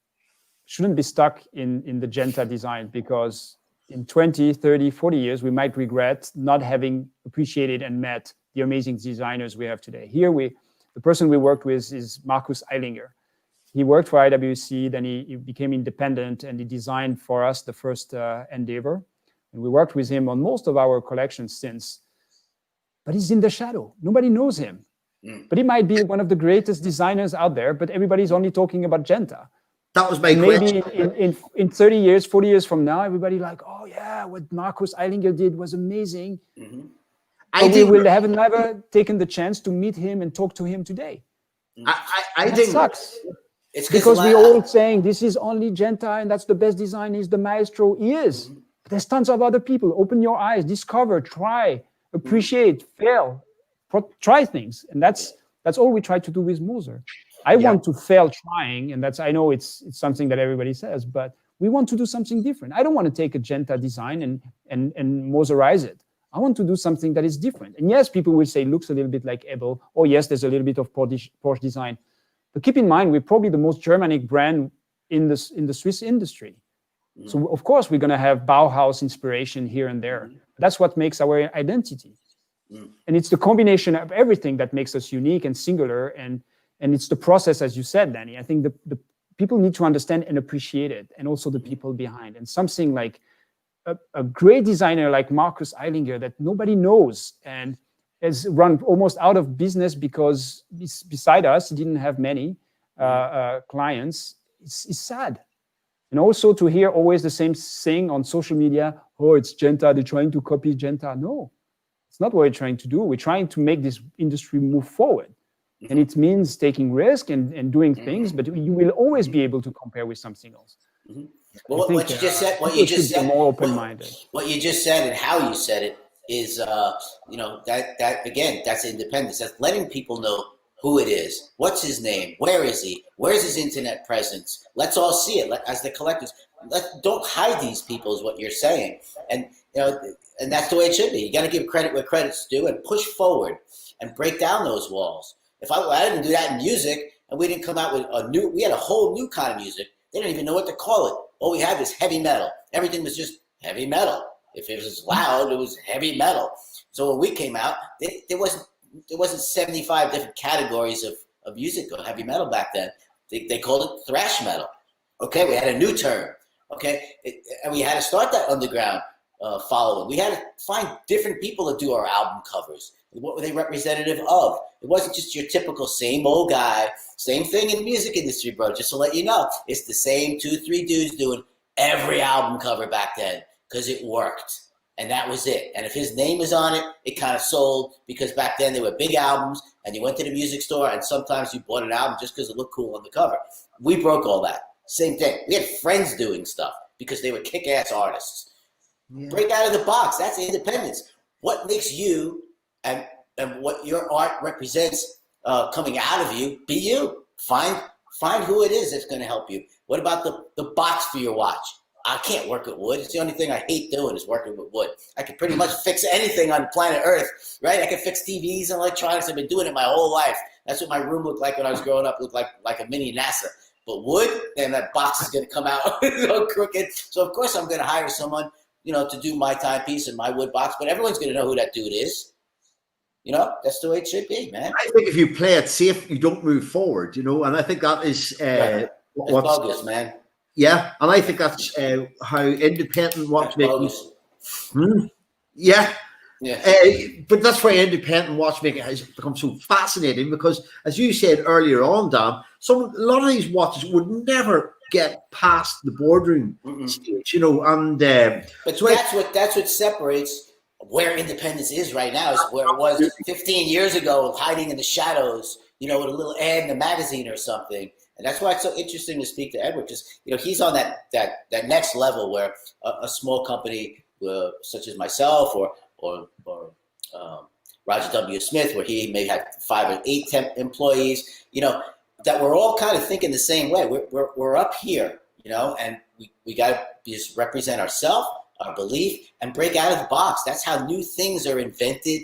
shouldn't be stuck in the Genta design, because in 20, 30, 40 years, we might regret not having appreciated and met the amazing designers we have today. Here, the person we worked with is Markus Eilinger. He worked for IWC, then he became independent, and he designed for us the first Endeavour. And we worked with him on most of our collections since. But he's in the shadow. Nobody knows him. But he might be one of the greatest designers out there, but everybody's only talking about Genta. That was my question. Maybe in 30 years, 40 years from now, everybody like, oh yeah, what Markus Eilinger did was amazing. But we will have never taken the chance to meet him and talk to him today. I think sucks. It's because we're all saying this is only Genta and that's the best design, he's the maestro. He is. But there's tons of other people. Open your eyes, discover, try, appreciate, fail, try things. And that's all we try to do with Moser. I want to fail trying, and I know it's something that everybody says, but we want to do something different. I don't want to take a Genta design and Moserize it. I want to do something that is different. And yes, people will say it looks a little bit like Ebel, or yes, there's a little bit of Porsche design. But keep in mind, we're probably the most Germanic brand in the Swiss industry. So of course, we're going to have Bauhaus inspiration here and there. That's what makes our identity. And it's the combination of everything that makes us unique and singular. And it's the process, as you said, Danny. I think the people need to understand and appreciate it, and also the people behind. And something like a great designer like Markus Eilinger that nobody knows and has run almost out of business because beside us, he didn't have many clients. It's sad. And also to hear always the same thing on social media, oh, it's Genta, they're trying to copy Genta. No, it's not what we're trying to do. We're trying to make this industry move forward. And it means taking risk and doing things, but you will always be able to compare with something else. Well, what you just said, more open-minded. What you just said and how you said it is, that again, that's independence. That's letting people know who it is, what's his name, where is he, where's his internet presence. Let's all see it. As the collectors, don't hide these people, is what you're saying, and and that's the way it should be. You got to give credit where credit's due and push forward and break down those walls. If I didn't do that in music, and we didn't come out with we had a whole new kind of music. They didn't even know what to call it. All we had was heavy metal. Everything was just heavy metal. If it was loud, it was heavy metal. So when we came out, there wasn't 75 different categories of music or heavy metal back then. They called it thrash metal. Okay, we had a new term. Okay, and we had to start that underground following. We had to find different people to do our album covers. What were they representative of? It wasn't just your typical same old guy. Same thing in the music industry, bro. Just to let you know, it's the same 2-3 dudes doing every album cover back then because it worked. And that was it. And if his name was on it, it kind of sold, because back then they were big albums and you went to the music store and sometimes you bought an album just because it looked cool on the cover. We broke all that. Same thing. We had friends doing stuff because they were kick-ass artists. Yeah. Break out of the box. That's independence. What makes you and what your art represents coming out of you, be you. Find who it is that's going to help you. What about the box for your watch? I can't work with wood. It's the only thing I hate doing is working with wood. I can pretty much fix anything on planet Earth, right? I can fix TVs and electronics. I've been doing it my whole life. That's what my room looked like when I was growing up. It looked like a mini NASA. But wood, then that box is going to come out so crooked. So of course I'm going to hire someone, to do my timepiece and my wood box. But everyone's going to know who that dude is. That's the way it should be, man. I think if you play it safe, you don't move forward. And I think that is what's bogus, man. Yeah, and I think that's how independent watchmaking. Yeah. But that's why independent watchmaking has become so fascinating, because, as you said earlier on, Dan, a lot of these watches would never get past the boardroom stage, and but so that's what separates where independence is right now, is where it was 15 years ago, hiding in the shadows, with a little ad in a magazine or something. And that's why it's so interesting to speak to Edward, because he's on that next level where a small company such as myself or Roger W. Smith, where he may have 5 or 8 temp employees, that we're all kind of thinking the same way. We're up here, and we got to just represent ourselves, our belief, and break out of the box. That's how new things are invented.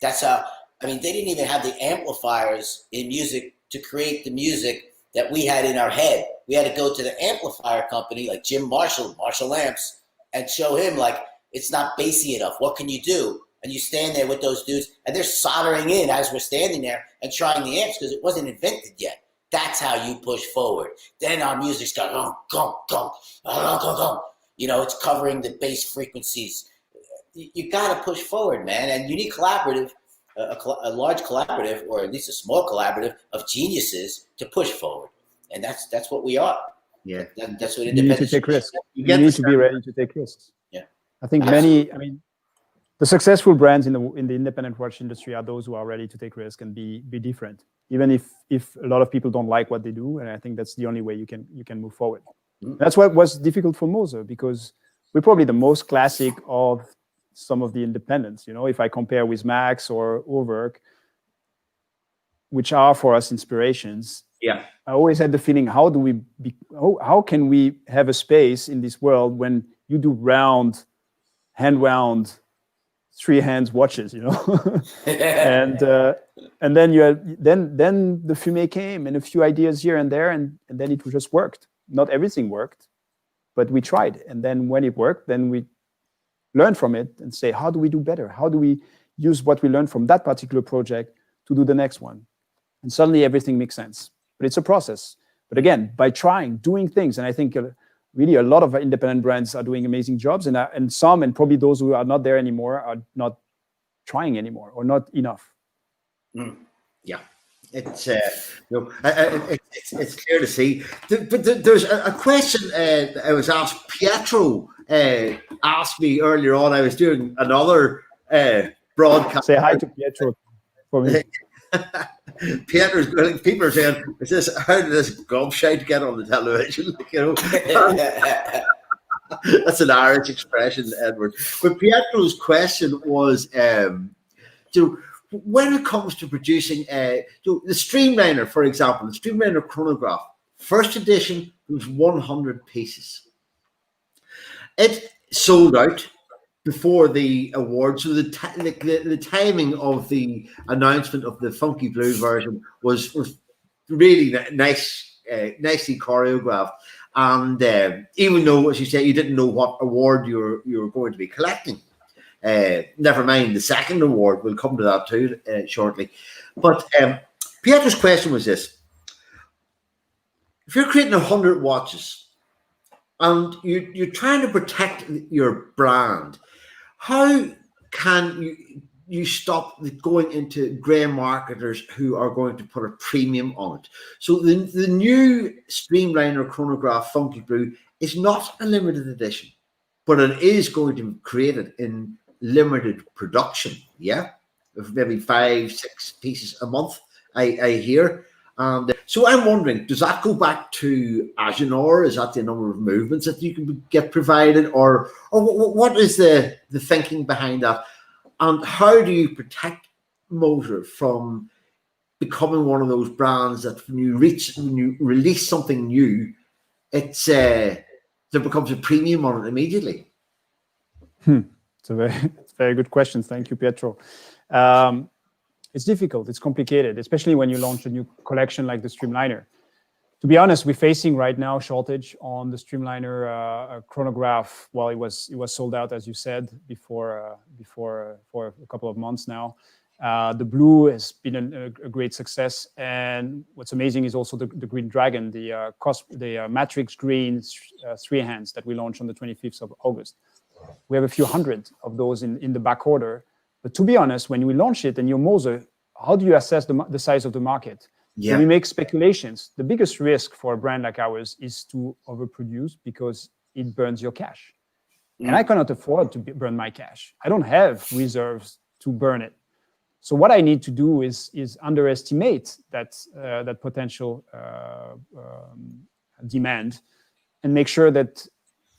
That's how, they didn't even have the amplifiers in music to create the music that we had in our head. We had to go to the amplifier company like Jim Marshall Amps, and show him, like, it's not bassy enough. What can you do? And you stand there with those dudes, and they're soldering in as we're standing there and trying the amps because it wasn't invented yet. That's how you push forward. Then our music's got it's covering the bass frequencies. You got to push forward, man. And you need collaborative, a large collaborative, or at least a small collaborative of geniuses to push forward. And that's what we are. Yeah. That's what independence. You need to take risks. You need to be ready to take risks. Yeah. I think the successful brands in the independent watch industry are those who are ready to take risks and be different, even if a lot of people don't like what they do. And I think that's the only way you can move forward. Mm-hmm. That's what was difficult for Moser, because we're probably the most classic of some of the independents. If I compare with Max or Overk, which are for us inspirations. Yeah, I always had the feeling, how can we have a space in this world when you do hand wound 3-hand watches, and then then the fumé came, and a few ideas here and there, and then it just worked. Not everything worked, but we tried. And then when it worked, then we learned from it and say, how do we do better? How do we use what we learned from that particular project to do the next one? And suddenly everything makes sense. But it's a process. But again, by doing things, and I think really a lot of independent brands are doing amazing jobs, and some, and probably those who are not there anymore, are not trying anymore or not enough. Yeah. It's it's clear to see. But there's a question I was asked. Pietro asked me earlier on. I was doing another broadcast. Say hi to Pietro for me. Pietro's going. People are saying, how did this gobshite get on the television? That's an Irish expression, Edward. But Pietro's question was, when it comes to producing the Streamliner, for example, the Streamliner Chronograph, first edition was 100 pieces. It sold out before the award, so the timing of the announcement of the Funky Blue version was really nice, nicely choreographed. And even though, as you said, you didn't know what award you were going to be collecting, never mind the second award. We'll come to that too shortly. But Pietro's question was this: if you're creating 100 watches and you're trying to protect your brand, how can you stop going into grey marketers who are going to put a premium on it? So the new Streamliner Chronograph Funky Blue is not a limited edition, but it is going to be created in limited production. Yeah, maybe 5-6 pieces a month. I hear. And so I'm wondering, does that go back to Agenor? Is that the number of movements that you can get provided, or what is the thinking behind that? And how do you protect Moser from becoming one of those brands that when you release something new, there becomes a premium on it immediately? It's a very good question. Thank you, Pietro. It's difficult. It's complicated, especially when you launch a new collection like the Streamliner. To be honest, we're facing right now shortage on the Streamliner chronograph. Well, it was sold out, as you said, before for a couple of months now. The blue has been a great success, and what's amazing is also the Green Dragon, the matrix green 3 hands that we launched on the 25th of August. We have a few hundred of those in the back order. But to be honest, when we launch it and you're Moser, how do you assess the size of the market? Yeah. So we make speculations. The biggest risk for a brand like ours is to overproduce because it burns your cash. And I cannot afford to burn my cash. I don't have reserves to burn it. So what I need to do is underestimate that potential demand and make sure that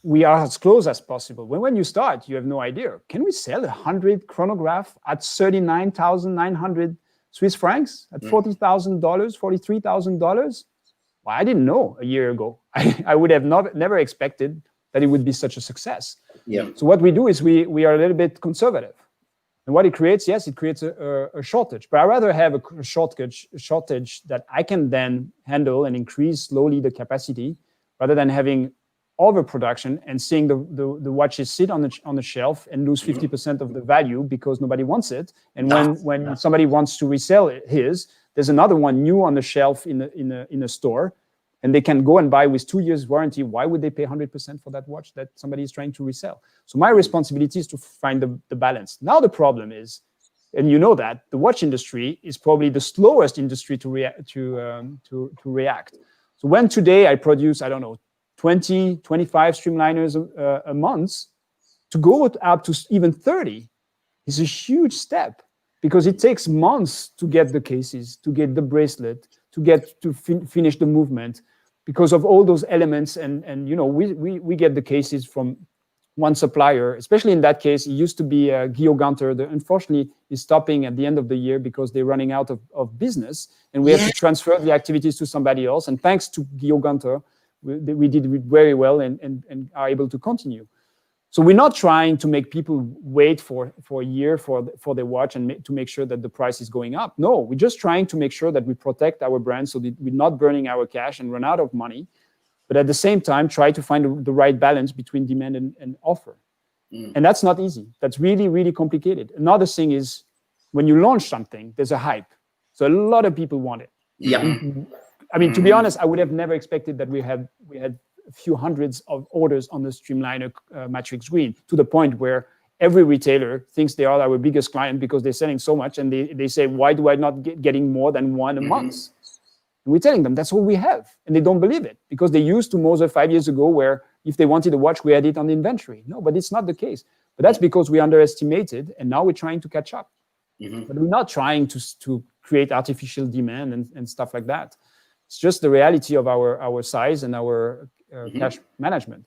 we are as close as possible. When you start, you have no idea. Can we sell 100 chronograph at 39,900 Swiss francs, at $40,000, $43,000? Well, I didn't know a year ago. I would have never expected that it would be such a success. Yeah. So what we do is we are a little bit conservative. And what it creates, yes, it creates a shortage. But I'd rather have a shortage that I can then handle and increase slowly the capacity rather than having overproduction and seeing the watches sit on the shelf and lose 50% of the value because nobody wants it. And when somebody wants to resell his, there's another one new on the shelf in a store, and they can go and buy with 2 years warranty. Why would they pay 100% for that watch that somebody is trying to resell? So my responsibility is to find the balance. Now the problem is, and you know that the watch industry is probably the slowest industry to react. So when today I produce, I don't know, 20, 25 Streamliners a month, to go up to even 30 is a huge step because it takes months to get the cases, to get the bracelet, to finish the movement because of all those elements. And you know, we get the cases from one supplier, especially in that case. It used to be Guillaume Gunter. Unfortunately, is stopping at the end of the year because they're running out of business, and we have to transfer the activities to somebody else. And thanks to Guillaume Gunter, we did it very well and are able to continue. So we're not trying to make people wait for a year for their watch and to make sure that the price is going up. No, we're just trying to make sure that we protect our brand so that we're not burning our cash and run out of money, but at the same time, try to find the right balance between demand and offer. And that's not easy. That's really, really complicated. Another thing is when you launch something, there's a hype. So a lot of people want it. Yeah. I mean, to be honest, I would have never expected that we had a few hundreds of orders on the Streamliner Matrix Green, to the point where every retailer thinks they are our biggest client because they're selling so much, and they say, why do I not getting more than one a month? And we're telling them that's all we have, and they don't believe it because they used to Moser 5 years ago where if they wanted a watch, we had it on the inventory. No, but it's not the case. But that's because we underestimated, and now we're trying to catch up. But we're not trying to create artificial demand and stuff like that. It's just the reality of our size and our cash management.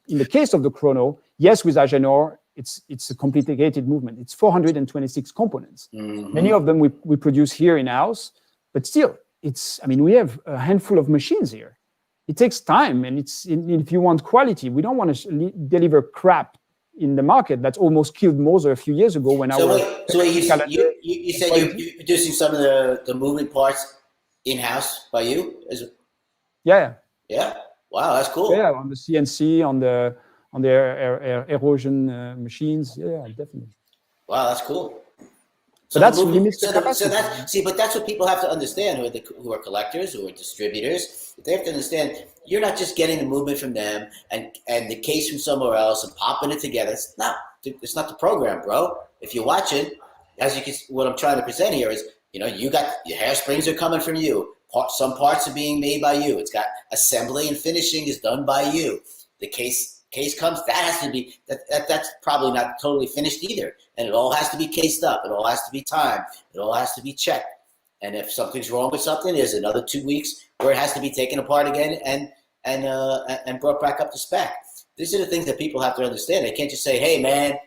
In the case of the chrono, yes, with Agenor, it's a complicated movement. It's 426 components. Many of them we produce here in-house, but still, we have a handful of machines here. It takes time, and if you want quality, we don't want to deliver crap in the market that's almost killed Moser a few years ago when you said you're producing some of the moving parts in-house by you? Yeah. Yeah. Wow, that's cool. Yeah, on the CNC, on the erosion machines. Yeah, definitely. Wow, that's cool. So that's limits the capacity. But that's what people have to understand who are collectors, who are distributors. They have to understand you're not just getting the movement from them and the case from somewhere else and popping it together. It's not the program, bro. If you watch it, as you can, what I'm trying to present here is, you got your hairsprings are coming from you. Some parts are being made by you. It's got assembly and finishing is done by you. The case comes, that has to be, that's probably not totally finished either. And it all has to be cased up. It all has to be timed. It all has to be checked. And if something's wrong with something, there's another 2 weeks where it has to be taken apart again and brought back up to spec. These are the things that people have to understand. They can't just say, hey man,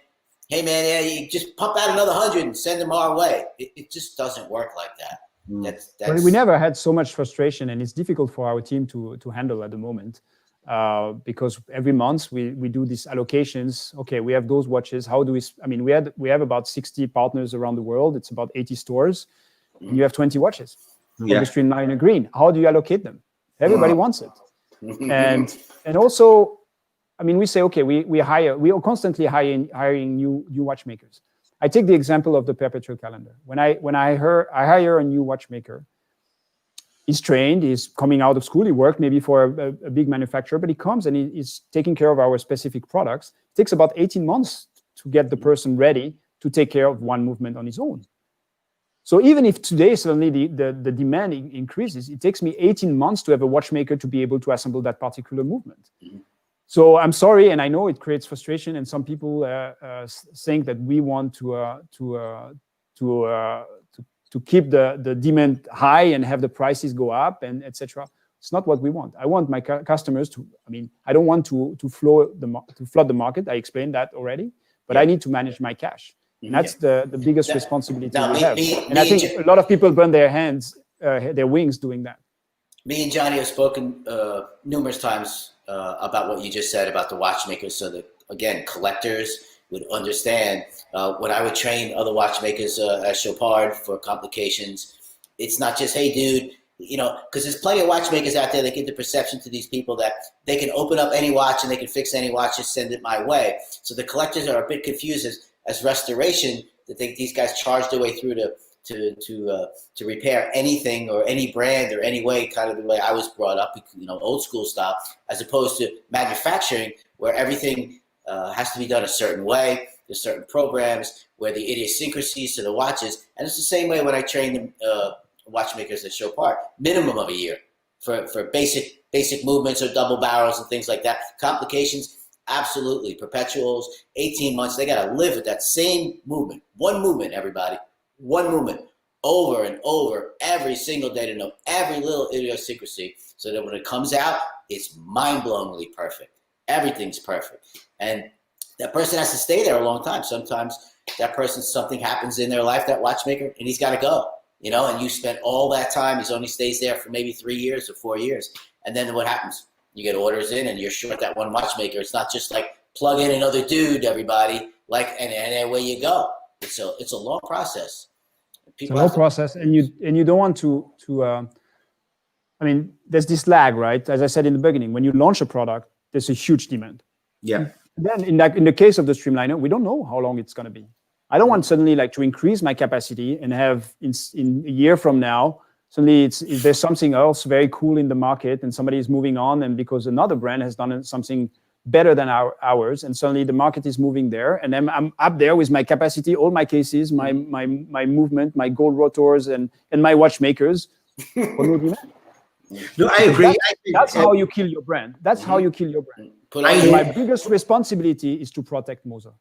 yeah, you just pump out another 100 and send them our way. It just doesn't work like that. We never had so much frustration, and it's difficult for our team to handle at the moment. Because every month we do these allocations. Okay, we have those watches. How do we? I mean, we have about 60 partners around the world. It's about 80 stores. And you have 20 watches. Yeah. The Streamliner Green. How do you allocate them? Everybody wants it, and also, I mean, we say okay, we are constantly hiring new watchmakers. I take the example of the perpetual calendar. When I hire a new watchmaker. He's trained, he's coming out of school, he worked maybe for a big manufacturer, but he comes and he's taking care of our specific products. It takes about 18 months to get the person ready to take care of one movement on his own. So even if today suddenly the demand increases, it takes me 18 months to have a watchmaker to be able to assemble that particular movement. So I'm sorry, and I know it creates frustration, and some people think that we want to keep the demand high and have the prices go up and etc. It's not what we want. I want my customers to. I mean, I don't want to flood the market. I explained that already, but I need to manage my cash. And that's the biggest responsibility we have. And I think a lot of people burn their wings doing that. Me and Johnny have spoken numerous times about what you just said about the watchmakers. So that again, collectors would understand when I would train other watchmakers at Chopard for complications. It's not just, hey, dude, because there's plenty of watchmakers out there that give the perception to these people that they can open up any watch and they can fix any watch, just send it my way. So the collectors are a bit confused as restoration that these guys charge their way through to repair anything or any brand or any way, kind of the way I was brought up, old school style, as opposed to manufacturing where everything has to be done a certain way. There's certain programs where the idiosyncrasies to the watches, and it's the same way when I train the watchmakers at Chopard, minimum of a year for basic movements or double barrels and things like that. Complications, absolutely. Perpetuals, 18 months. They got to live with that same movement. One movement, everybody. One movement over and over every single day to know every little idiosyncrasy so that when it comes out, it's mind-blowingly perfect. Everything's perfect. And that person has to stay there a long time. Sometimes that person, something happens in their life, that watchmaker, and he's got to go, and you spent all that time. He only stays there for maybe 3 years or 4 years. And then what happens? You get orders in and you're short that one watchmaker. It's not just like plug in another dude, everybody, and away you go. It's a long process. It's a long process, and you don't want to I mean, there's this lag, right? As I said in the beginning, when you launch a product, there's a huge demand. Yeah. Then in the case of the Streamliner, we don't know how long it's going to be. I don't want suddenly to increase my capacity and have in a year from now, suddenly there's something else very cool in the market and somebody is moving on, and because another brand has done something better than ours, and suddenly the market is moving there, and then I'm up there with my capacity, all my cases, my movement, my gold rotors, and my watchmakers. No, I agree. That's how you kill your brand. That's how you kill your brand. My biggest responsibility is to protect Moser.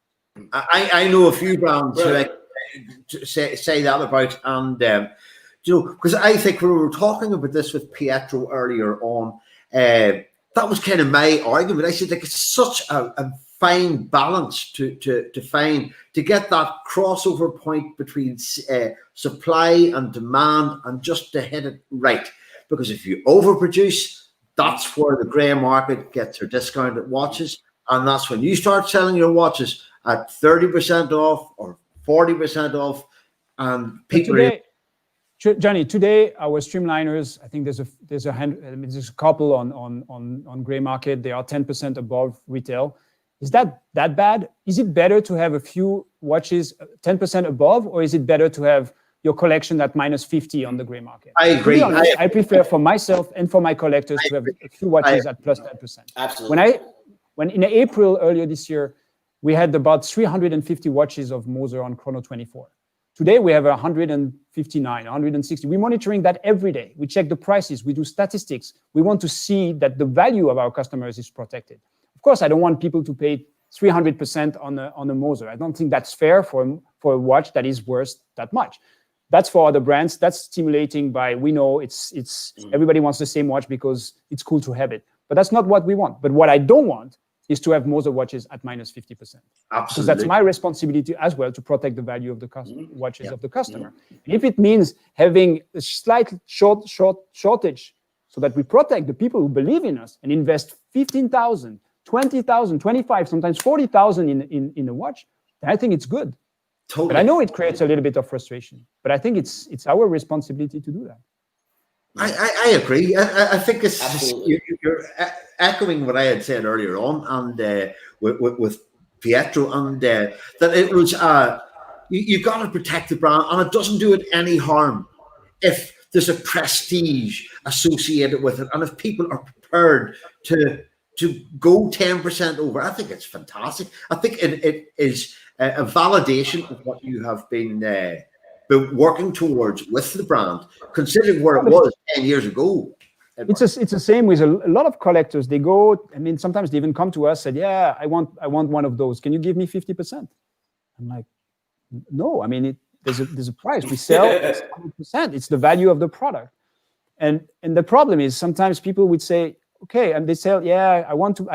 I know a few brands who say that about, and because I think when we were talking about this with Pietro earlier on, that was kind of my argument. I said, it's such a fine balance to find, to get that crossover point between supply and demand, and just to hit it right. Because if you overproduce, that's where the grey market gets their discounted watches, and that's when you start selling your watches at 30% off or 40% off, and people Johnny, today our streamliners, I think there's a couple on gray market. They are 10% above retail. Is that bad? Is it better to have a few watches 10% above, or is it better to have your collection at -50 on the gray market? I agree. To be honest, I prefer for myself and for my collectors to have a few watches at +10%. Absolutely. When in April earlier this year, we had about 350 watches of Moser on Chrono 24. Today we have 159, 160. We're monitoring that every day. We check the prices. We do statistics. We want to see that the value of our customers is protected. Of course, I don't want people to pay 300% on a Moser. I don't think that's fair for a watch that is worth that much. That's for other brands. That's stimulating by, we know it's everybody wants the same watch because it's cool to have it. But that's not what we want. But what I don't want is to have Moser watches at -50%. Absolutely. Because that's my responsibility as well to protect the value of the watches of the customer. If it means having a slight shortage so that we protect the people who believe in us and invest 15,000, 20,000, 25, sometimes 40,000 in a watch, then I think it's good. Totally. But I know it creates a little bit of frustration. But I think it's our responsibility to do that. I agree. I think it's you're echoing what I had said earlier on, and with Pietro, and that it was you got to protect the brand, and it doesn't do it any harm if there's a prestige associated with it, and if people are prepared to go 10% over. I think it's fantastic. I think it is a validation of what you have been working towards with the brand, considering where it was 10 years ago. It's the same with a lot of collectors. They go, I mean, sometimes they even come to us and say, yeah, I want one of those. Can you give me 50%? I'm like, no, I mean, there's a price. We sell 100%. It's the value of the product. And the problem is sometimes people would say, okay, and they say, yeah,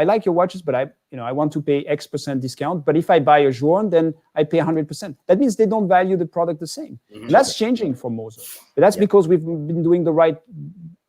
I like your watches, but I want to pay X% discount. But if I buy a Journe, then I pay 100%. That means they don't value the product the same. And that's changing for Moser. But that's because we've been doing the right,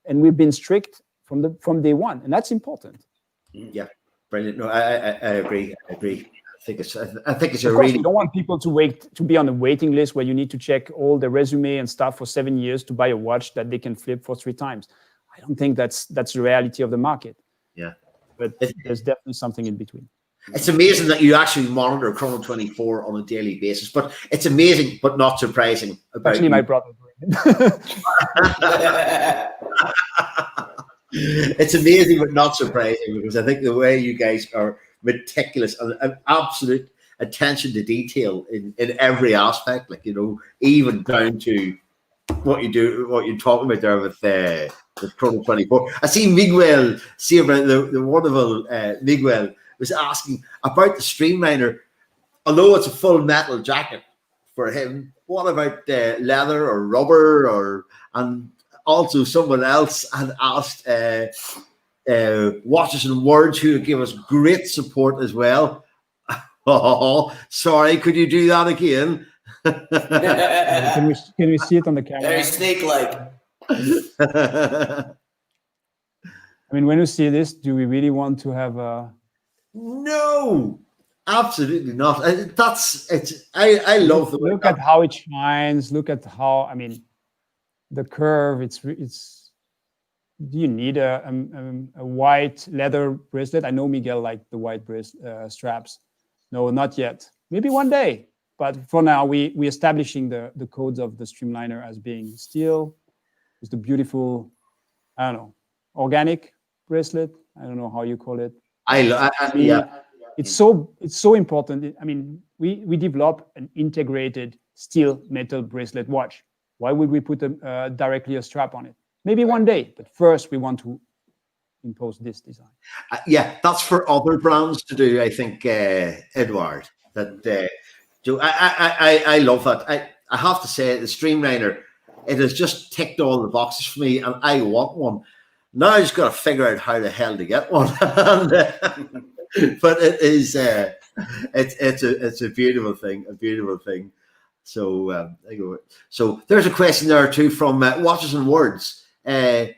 and we've been strict from day one, and that's important. Yeah, brilliant. No, I agree. I think it's a of course, we don't want people to be on the waiting list where you need to check all the resume and stuff for 7 years to buy a watch that they can flip for 3 times. I don't think that's the reality of the market. Yeah, but there's definitely something in between. It's amazing that you actually monitor Chrono 24 on a daily basis, but it's amazing but not surprising. Actually, my brother. It's amazing but not surprising, because I think the way you guys are meticulous and absolute attention to detail in every aspect, like, even down to what you're talking about there with Chrono 24. I see Miguel, the wonderful Miguel, was asking about the Streamliner. Although it's a full metal jacket for him, what about leather or rubber? And also someone else had asked Watches and Words, who give us great support as well. Oh, sorry, could you do that again? Can we see it on the camera? Very snake-like. I mean, when you see this, do we really want to have a? No, absolutely not. I love the look at how it shines. Look at how, I mean, the curve. It's. Do you need a white leather bracelet? I know Miguel liked the white straps. No, not yet. Maybe one day. But for now, we're establishing the codes of the Streamliner as being steel, with the beautiful, I don't know, organic bracelet. I don't know how you call it. Yeah. It's so important. I mean, we develop an integrated steel metal bracelet watch. Why would we put directly a strap on it? Maybe one day, but first we want to impose this design. Yeah, that's for other brands to do, I think, Edouard. That. I love that. I have to say, the Streamliner, it has just ticked all the boxes for me, and I want one. Now I just got to figure out how the hell to get one. But it is, it's a beautiful thing, So so there's a question there too from Watches and Words. Do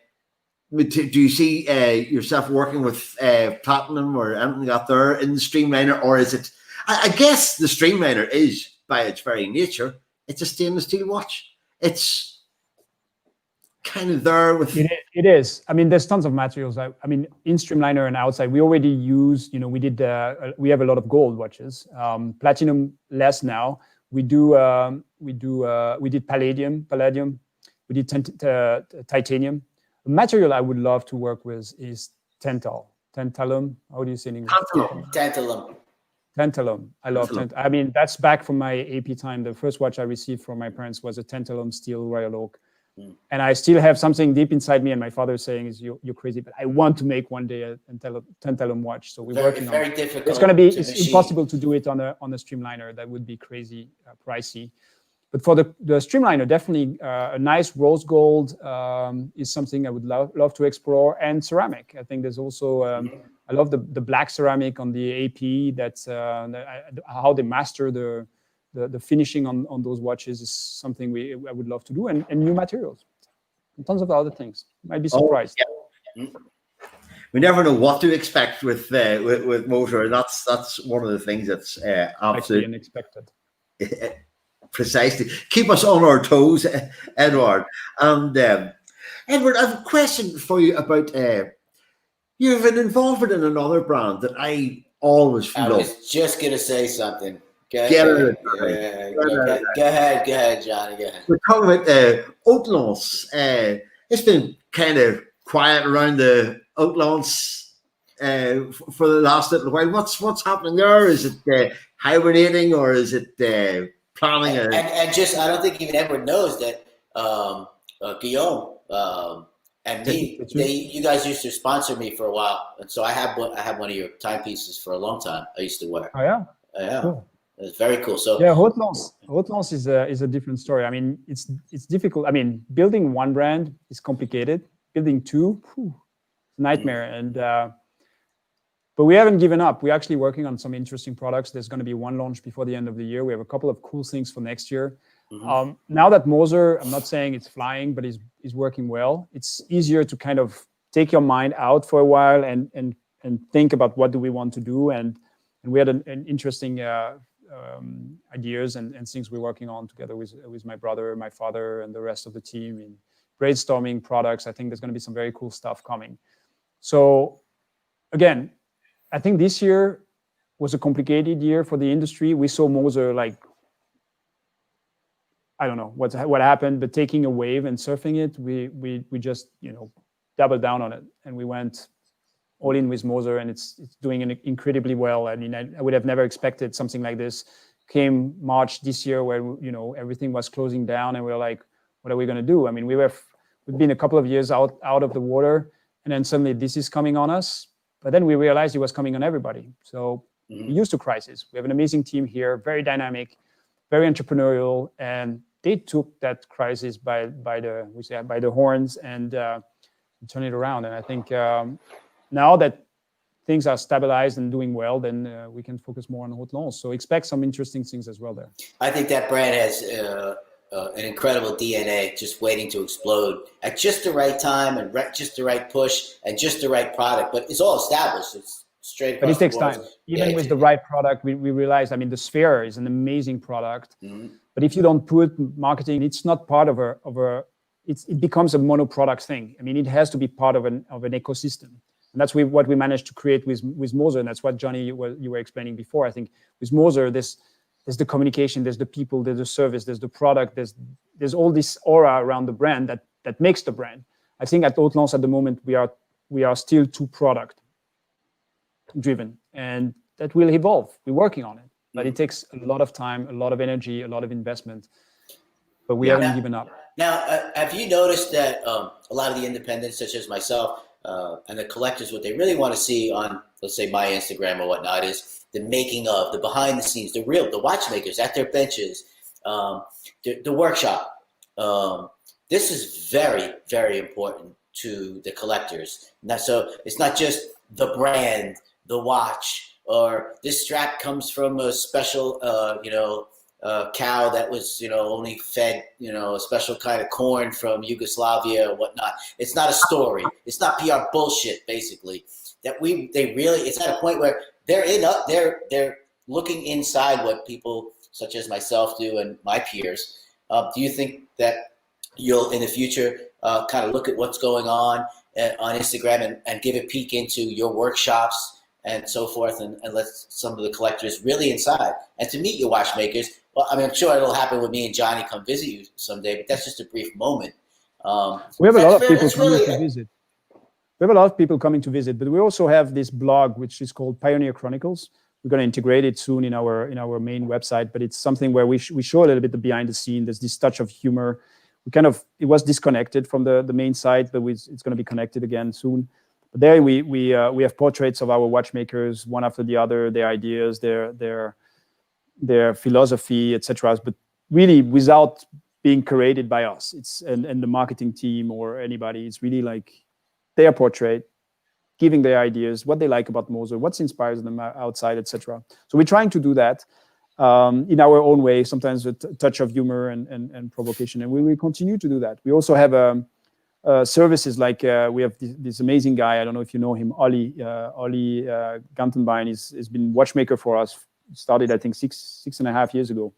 you see yourself working with platinum or anything out there in the Streamliner, or is it? I guess the Streamliner is, by its very nature, it's a stainless steel watch. It's kind of there with? It is. I mean, there's tons of materials. I mean, in Streamliner and outside, we already use, we did, we have a lot of gold watches, platinum less now. We did palladium, we did titanium. A material I would love to work with is tantalum. How do you say in English? Tantalum. I love tantalum. I mean, that's back from my AP time. The first watch I received from my parents was a tantalum steel Royal Oak. And I still have something deep inside me, and my father is saying, you're crazy, but I want to make one day a tantalum watch. So we're working on it. Difficult. It's going to be, it's impossible to do it on a Streamliner. That would be crazy pricey. But for the Streamliner, definitely a nice rose gold is something I would love to explore, and ceramic. I think there's also, I love the black ceramic on the AP. That's how they master the finishing on those watches is something I would love to do, and new materials, and tons of other things. Might be surprised. Yeah. We never know what to expect with Moser. That's one of the things that's absolutely unexpected. Precisely. Keep us on our toes, Edouard. And Edouard, I have a question for you about you have an involvement in another brand that I always love. I was just gonna say something. Go ahead, Johnny. Go ahead. We're talking about Haute. It's been kind of quiet around the Haute for the last little while. What's happening there? Is it hibernating, or is it planning? And just, I don't think even Edward knows that Guillaume and me, you guys used to sponsor me for a while, and so I have one of your timepieces for a long time. I used to wear. Oh yeah. Yeah. Cool. It's very cool. So yeah, Haute is a different story. I mean, it's difficult. I mean, building one brand is complicated. Building two, nightmare. And but we haven't given up. We're actually working on some interesting products. There's going to be one launch before the end of the year. We have a couple of cool things for next year. Now that Moser, I'm not saying it's flying, but is working well. It's easier to kind of take your mind out for a while and think about what do we want to do. And we had an interesting ideas and things we're working on together with my brother, my father, and the rest of the team in brainstorming products. I think there's going to be some very cool stuff coming. So again, I think this year was a complicated year for the industry. We saw Moser, like, I don't know what happened, but taking a wave and surfing it, we just doubled down on it, and we went all in with Moser, and it's doing incredibly well. I mean, I would have never expected something like this. Came March this year, where everything was closing down, and we were like, what are we going to do? I mean, we've been a couple of years out of the water, and then suddenly this is coming on us. But then we realized it was coming on everybody. So we're used to crisis. We have an amazing team here, very dynamic, very entrepreneurial, and they took that crisis by the horns and turned it around. And I think now that things are stabilized and doing well, then we can focus more on Haute. So expect some interesting things as well there. I think that brand has an incredible DNA, just waiting to explode at just the right time and just the right push and just the right product. But it's all established. It's straight across. But it takes time. Even with the right product, we realized, I mean, the Sphere is an amazing product. But if you don't put marketing, it's not part of it becomes a mono product thing. I mean, it has to be part of an ecosystem. And that's what we managed to create with Moser. And that's what, Johnny, you were explaining before. I think with Moser, there's the communication, there's the people, there's the service, there's the product, there's all this aura around the brand that makes the brand. I think at Haute at the moment, we are still too product driven, and that will evolve. We're working on it, but it takes a lot of time, a lot of energy, a lot of investment, but we haven't given up. Now, have you noticed that a lot of the independents, such as myself, and the collectors, what they really want to see on, let's say, my Instagram or whatnot, is the making of, the behind the scenes, the watchmakers at their benches, the workshop. This is very, very important to the collectors. Now, so it's not just the brand, the watch, or this strap comes from a special, cow that was, only fed, a special kind of corn from Yugoslavia or whatnot. It's not a story. It's not PR bullshit, basically. It's at a point where they're looking inside what people such as myself do and my peers. Do you think that you'll, in the future, kind of look at what's going on Instagram and give a peek into your workshops and so forth, and let some of the collectors really inside and to meet your watchmakers. Well, I mean, I'm sure it'll happen when me and Johnny come visit you someday, but that's just a brief moment. We have a lot of people coming to visit. We have a lot of people coming to visit, but we also have this blog, which is called Pioneer Chronicles. We're going to integrate it soon in our main website, but it's something where we show a little bit the behind the scene. There's this touch of humor. It was disconnected from the main site, but it's going to be connected again soon. But there we have portraits of our watchmakers, one after the other, their ideas, their philosophy, etc. But really without being created by us. It's and the marketing team or anybody. It's really like their portrait, giving their ideas, what they like about Moser, what inspires them outside, etc. So we're trying to do that in our own way, sometimes with a touch of humor and provocation, and we will continue to do that. We also have services like we have this amazing guy, I don't know if you know him, Ollie Gantenbein. He's been watchmaker for us, started I think six and a half years ago,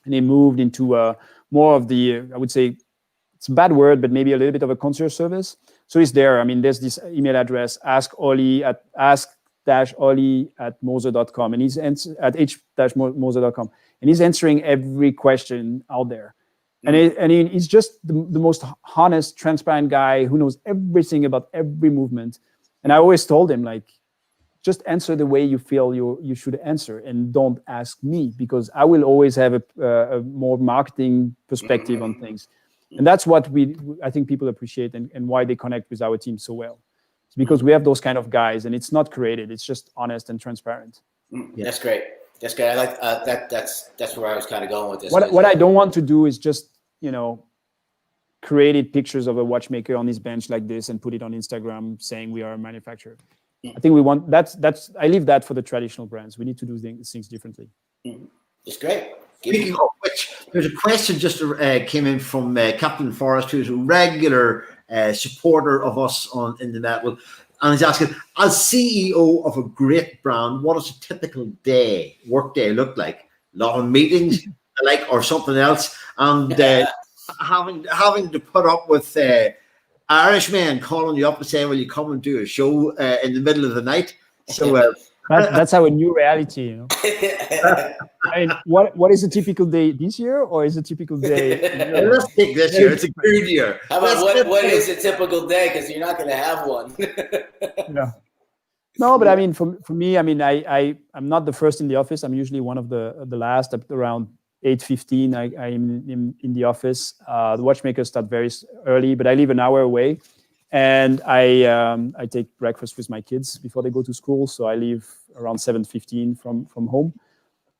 and he moved into more of the, I would say, it's a bad word, but maybe a little bit of a concierge service. So he's there. I mean, there's this email address, ask-Ollie@moser.com, and he's at h-moser.com, and he's answering every question out there. And he's just the most honest, transparent guy who knows everything about every movement. And I always told him, like, just answer the way you feel you should answer, and don't ask me, because I will always have a more marketing perspective on things. And that's what I think people appreciate and why they connect with our team so well. It's because we have those kind of guys, and it's not created. It's just honest and transparent. Yeah. That's great. That's great. I like that. That's where I was kind of going with this. What I don't want to do is just, created pictures of a watchmaker on his bench like this and put it on Instagram saying we are a manufacturer. I think we want I leave that for the traditional brands. We need to do things differently. It's great. Speaking of which, there's a question just came in from Captain Forrest, who's a regular supporter of us in the network, and he's asking, as CEO of a great brand, what does a typical work day look like? A lot of meetings, or something else, and having to put up with Irishmen calling you up and saying, "Will you come and do a show in the middle of the night?" So that's our new reality. I mean, what is a typical day this year, or is a typical day? Let's take this year. It's a good year. How about what is a typical day? Because you're not going to have one. No, but I mean, for me, I mean, I'm not the first in the office. I'm usually one of the last. Around 8:15, I'm in the office. The watchmakers start very early, but I live an hour away, and I take breakfast with my kids before they go to school. So I leave around 7:15 from home,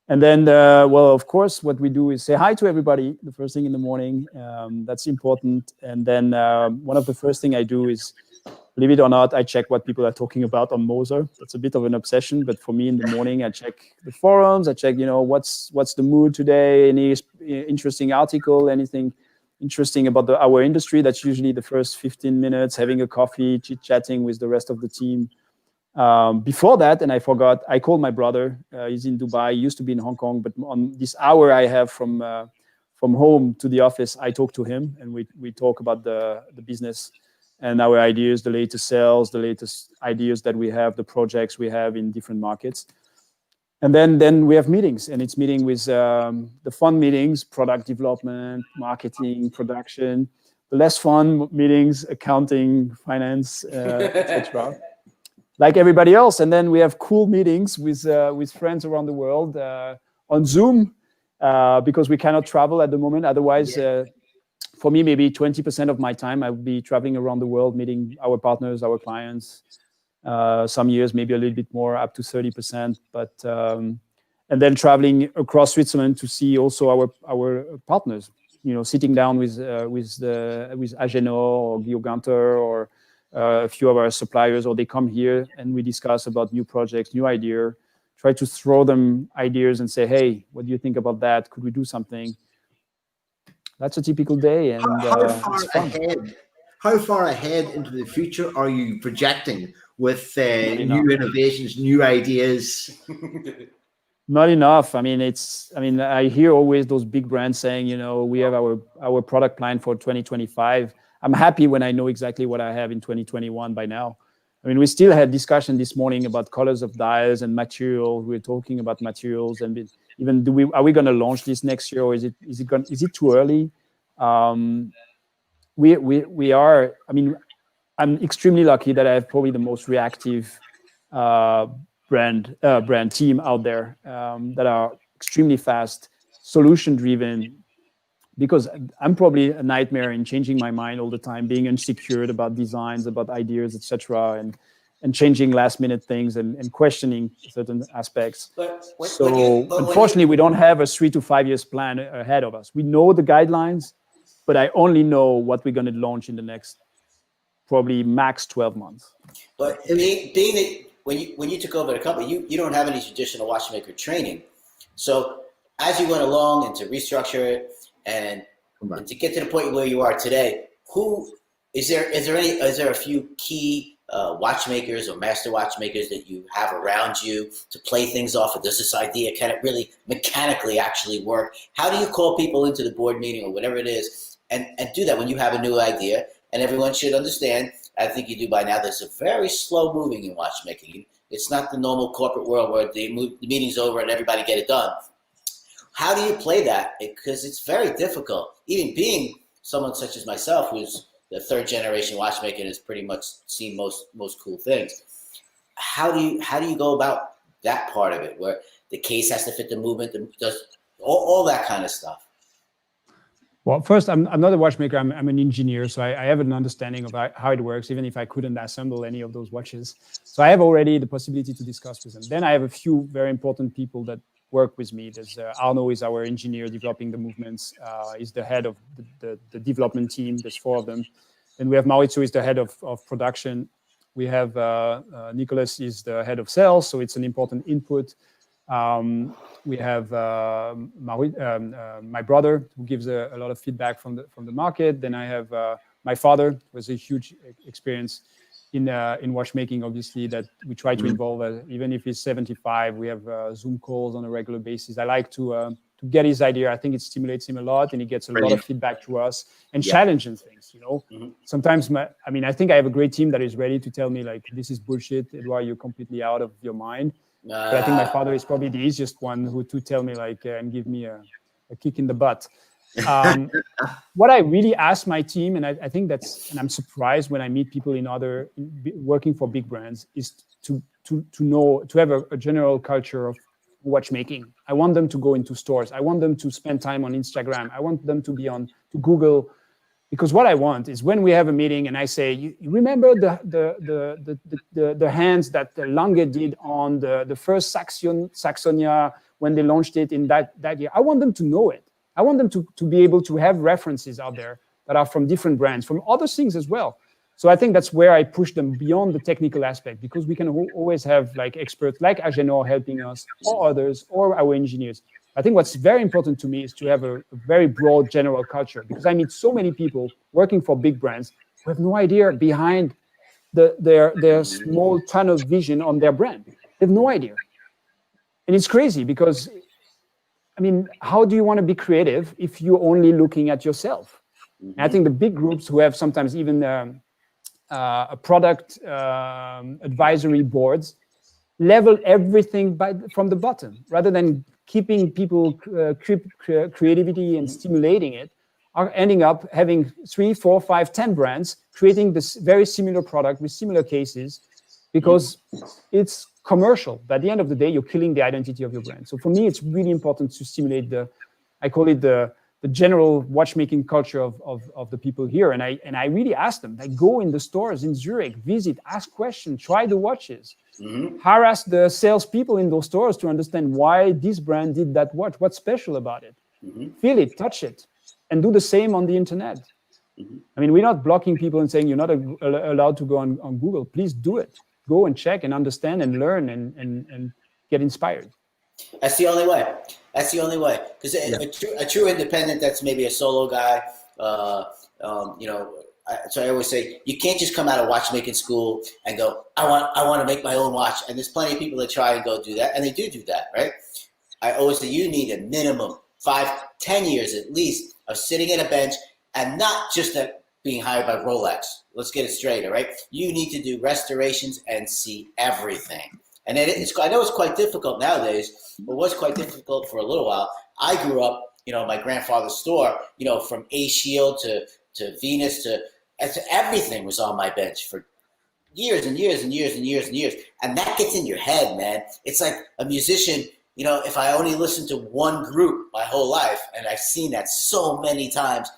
and then of course, what we do is say hi to everybody the first thing in the morning. That's important, and then one of the first thing I do is, believe it or not, I check what people are talking about on Moser. That's a bit of an obsession, but for me in the morning, I check the forums. I check, what's the mood today, any interesting article, anything interesting about our industry. That's usually the first 15 minutes, having a coffee, chit-chatting with the rest of the team. Before that, and I forgot, I called my brother. He's in Dubai. He used to be in Hong Kong, but on this hour I have from home to the office, I talk to him, and we talk about the business and our ideas, the latest sales, the latest ideas that we have, the projects we have in different markets. And then we have meetings, and it's meeting with the fun meetings, product development, marketing, production. The less fun meetings, accounting, finance, etc. Like everybody else. And then we have cool meetings with friends around the world on Zoom because we cannot travel at the moment. Otherwise, for me, maybe 20% of my time, I would be traveling around the world, meeting our partners, our clients. Some years, maybe a little bit more, up to 30%. But and then traveling across Switzerland to see also our partners. Sitting down with Agenor or Guillaume Ganter or a few of our suppliers, or they come here and we discuss about new projects, new idea. Try to throw them ideas and say, "Hey, what do you think about that? Could we do something?" That's a typical day, and how far ahead into the future are you projecting with new innovations, new ideas? Not enough. I mean, I hear always those big brands saying, we have our product plan for 2025. I'm happy when I know exactly what I have in 2021 by now. I mean, we still had discussion this morning about colors of dials and materials. We were talking about materials, and even are we going to launch this next year, or is it too early? We are. I mean, I'm extremely lucky that I have probably the most reactive brand team out there that are extremely fast, solution driven. Because I'm probably a nightmare in changing my mind all the time, being insecure about designs, about ideas, etc., and changing last minute things and questioning certain aspects. Unfortunately, we don't have a 3 to 5 years plan ahead of us. We know the guidelines, but I only know what we're going to launch in the next probably max 12 months. But being that when you took over the company, you don't have any traditional watchmaker training. So as you went along and to restructure it and to get to the point where you are today, is there a few key watchmakers or master watchmakers that you have around you to play things off of? Does this idea, can it really mechanically actually work? How do you call people into the board meeting or whatever it is and do that when you have a new idea? And everyone should understand, I think you do by now, there's a very slow moving in watchmaking. It's not the normal corporate world where the meeting's over and everybody get it done. How do you play that? Because it's very difficult. Even being someone such as myself, who's the third generation watchmaker and has pretty much seen most cool things. How do you go about that part of it, where the case has to fit the movement, does all that kind of stuff? Well, first, I'm not a watchmaker. I'm an engineer, so I have an understanding of how it works, even if I couldn't assemble any of those watches. So I have already the possibility to discuss with them. Then I have a few very important people that work with me. There's Arno is our engineer developing the movements. He's the head of the development team. There's 4 of them. Then we have Maurizio is the head of production. We have Nicholas is the head of sales, so it's an important input. We have my brother, who gives a lot of feedback from the market. Then I have my father, who has a huge experience in watchmaking, obviously, that we try to involve. Even if he's 75, we have Zoom calls on a regular basis. I like to get his idea. I think it stimulates him a lot, and he gets a lot of feedback to us and challenging things. You know, sometimes I think I have a great team that is ready to tell me like, this is bullshit, Edouard, you're completely out of your mind. But I think my father is probably the easiest one to tell me like and give me a kick in the butt. What I really ask my team, and I think and I'm surprised when I meet people working for big brands, is to have a general culture of watchmaking. I want them to go into stores. I want them to spend time on Instagram. I want them to be to Google. Because what I want is when we have a meeting and I say, you remember the hands that Lange did on the first Saxonia when they launched it in that year. I want them to know it. I want them to be able to have references out there that are from different brands, from other things as well. So I think that's where I push them beyond the technical aspect, because we can always have like experts like Agenor helping us, or others, or our engineers. I think what's very important to me is to have a very broad general culture, because I meet so many people working for big brands who have no idea behind their small tunnel vision on their brand. They have no idea. And it's crazy because, I mean, how do you want to be creative if you're only looking at yourself? And I think the big groups who have sometimes even a product advisory boards level everything from the bottom, rather than keeping people creativity and stimulating it, are ending up having 3, 4, 5, 10 brands creating this very similar product with similar cases, because it's commercial. But at the end of the day, you're killing the identity of your brand. So for me, it's really important to stimulate I call it the general watchmaking culture of the people here. And I really ask them, like, go in the stores in Zurich, visit, ask questions, try the watches, harass the salespeople in those stores to understand why this brand did that watch, what's special about it, feel it, touch it, and do the same on the internet. I mean, we're not blocking people and saying you're not allowed to go on Google. Please do it. Go and check and understand and learn and get inspired. That's the only way. That's the only way. Because a true independent, that's maybe a solo guy, so I always say, you can't just come out of watchmaking school and go, I want to make my own watch. And there's plenty of people that try and go do that, and they do that, right? I always say you need a minimum 5-10 years at least of sitting at a bench, and not just being hired by Rolex. Let's get it straight, all right? You need to do restorations and see everything. And I know it's quite difficult nowadays, but it was quite difficult for a little while. I grew up, my grandfather's store, from A Shield to Venus to everything was on my bench for years and years and years and years and years. And that gets in your head, man. It's like a musician, if I only listen to one group my whole life, and I've seen that so many times,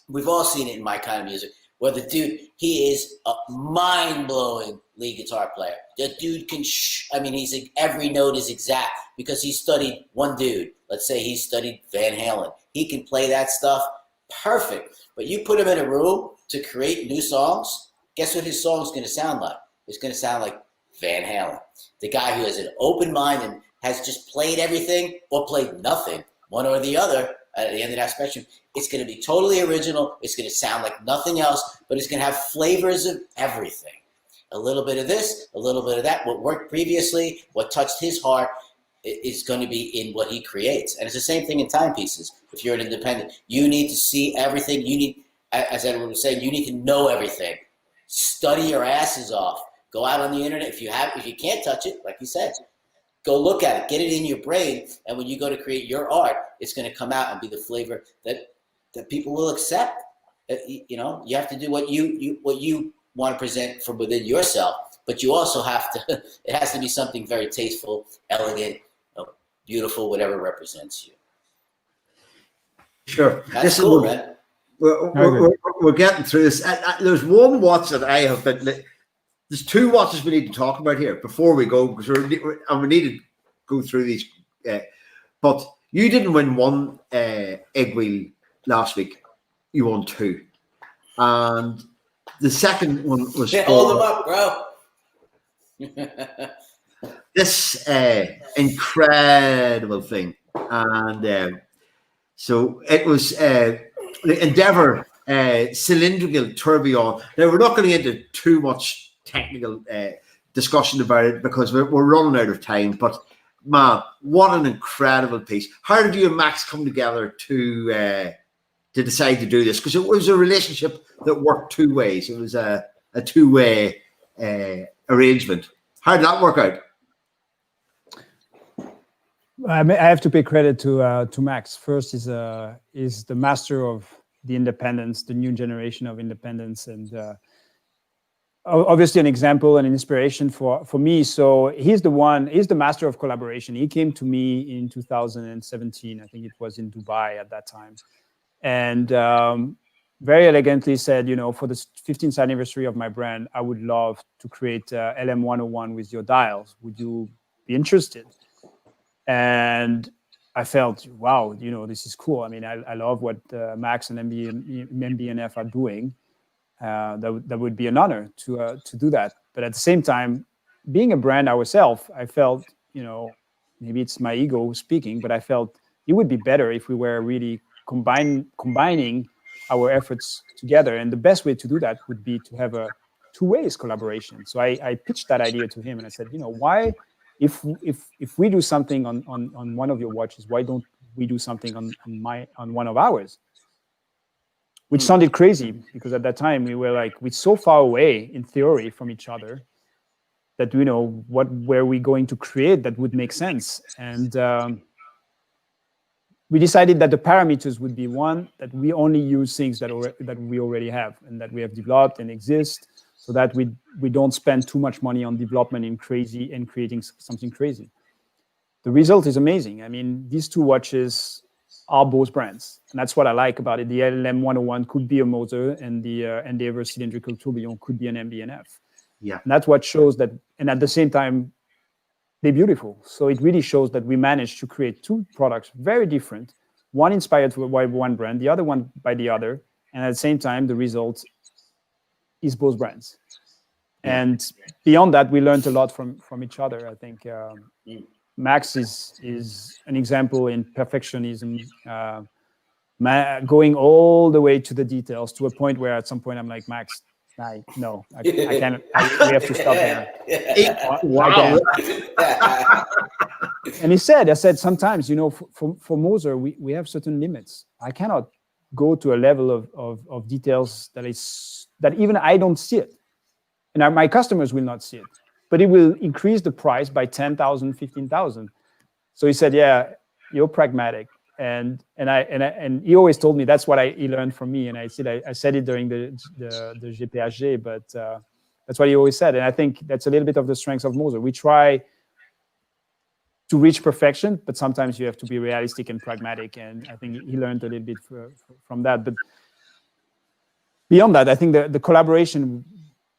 we've all seen it in my kind of music, where the dude, he is a mind-blowing lead guitar player. The dude can, every note is exact because he studied one dude. Let's say he studied Van Halen. He can play that stuff perfect. But you put him in a room to create new songs, guess what his song's going to sound like? It's going to sound like Van Halen. The guy who has an open mind and has just played everything or played nothing, one or the other, at the end of that spectrum, it's going to be totally original. It's going to sound like nothing else, but it's going to have flavors of everything. A little bit of this, a little bit of that. What worked previously, what touched his heart is going to be in what he creates. And it's the same thing in timepieces. If you're an independent, you need to see everything. You need, as Edward was saying, you need to know everything. Study your asses off. Go out on the internet. If you can't touch it, like you said, go look at it, get it in your brain, and when you go to create your art, it's going to come out and be the flavor that people will accept. You have to do what you want to present from within yourself, but you also have to. It has to be something very tasteful, elegant, beautiful, whatever represents you. Sure, that's cool, man. We're getting through this. There's one watch that I have been. There's two watches we need to talk about here before we go, because we need to go through these. But you didn't win one Aiguille last week. You won two. And the second one was hold them up, bro. This incredible thing. And so it was the Endeavour Cylindrical Tourbillon. Now, we're not going to get into too much technical discussion about it because we're running out of time, but man, what an incredible piece. How did you and Max come together to decide to do this? Because it was a relationship that worked two ways. It was a two-way arrangement. How did that work out? I have to pay credit to Max. First is the master of the independence, the new generation of independence, and obviously an example and an inspiration for me. So he's the master of collaboration. He came to me in 2017. I think it was in Dubai at that time. And very elegantly said, for the 15th anniversary of my brand, I would love to create LM101 with your dials. Would you be interested? And I felt, wow, this is cool. I mean, I love what Max and MB&F are doing. That would be an honor to do that. But at the same time, being a brand ourselves, I felt, maybe it's my ego speaking, but I felt it would be better if we were really combining our efforts together. And the best way to do that would be to have a two-ways collaboration. So I pitched that idea to him and I said, why, if we do something on one of your watches, why don't we do something on one of ours? Which sounded crazy because at that time we're so far away in theory from each other that what were we going to create that would make sense. And we decided that the parameters would be one, that we only use things that we already have and that we have developed and exist, so that we don't spend too much money on development and creating something crazy. The result is amazing. I mean, these two watches are both brands, and that's what I like about it. The LM101 could be a Moser, and the Endeavour Cylindrical Tourbillon could be an MB&F. Yeah, and that's what shows that. And at the same time, they're beautiful. So it really shows that we managed to create two products very different, one inspired by one brand, the other one by the other, and at the same time, the result is both brands. And beyond that, we learned a lot from each other. I think Max is an example in perfectionism, going all the way to the details, to a point where at some point I'm like, Max, I can't. We have to stop here. Wow. And I said, sometimes, for Moser, we have certain limits. I cannot go to a level of details that even I don't see it, and my customers will not see it, but it will increase the price by 10,000, 15,000. So he said, yeah, you're pragmatic. And he always told me that's what he learned from me. And I said it during the GPHG, but that's what he always said. And I think that's a little bit of the strength of Moser. We try to reach perfection, but sometimes you have to be realistic and pragmatic. And I think he learned a little bit from that. But beyond that, I think the collaboration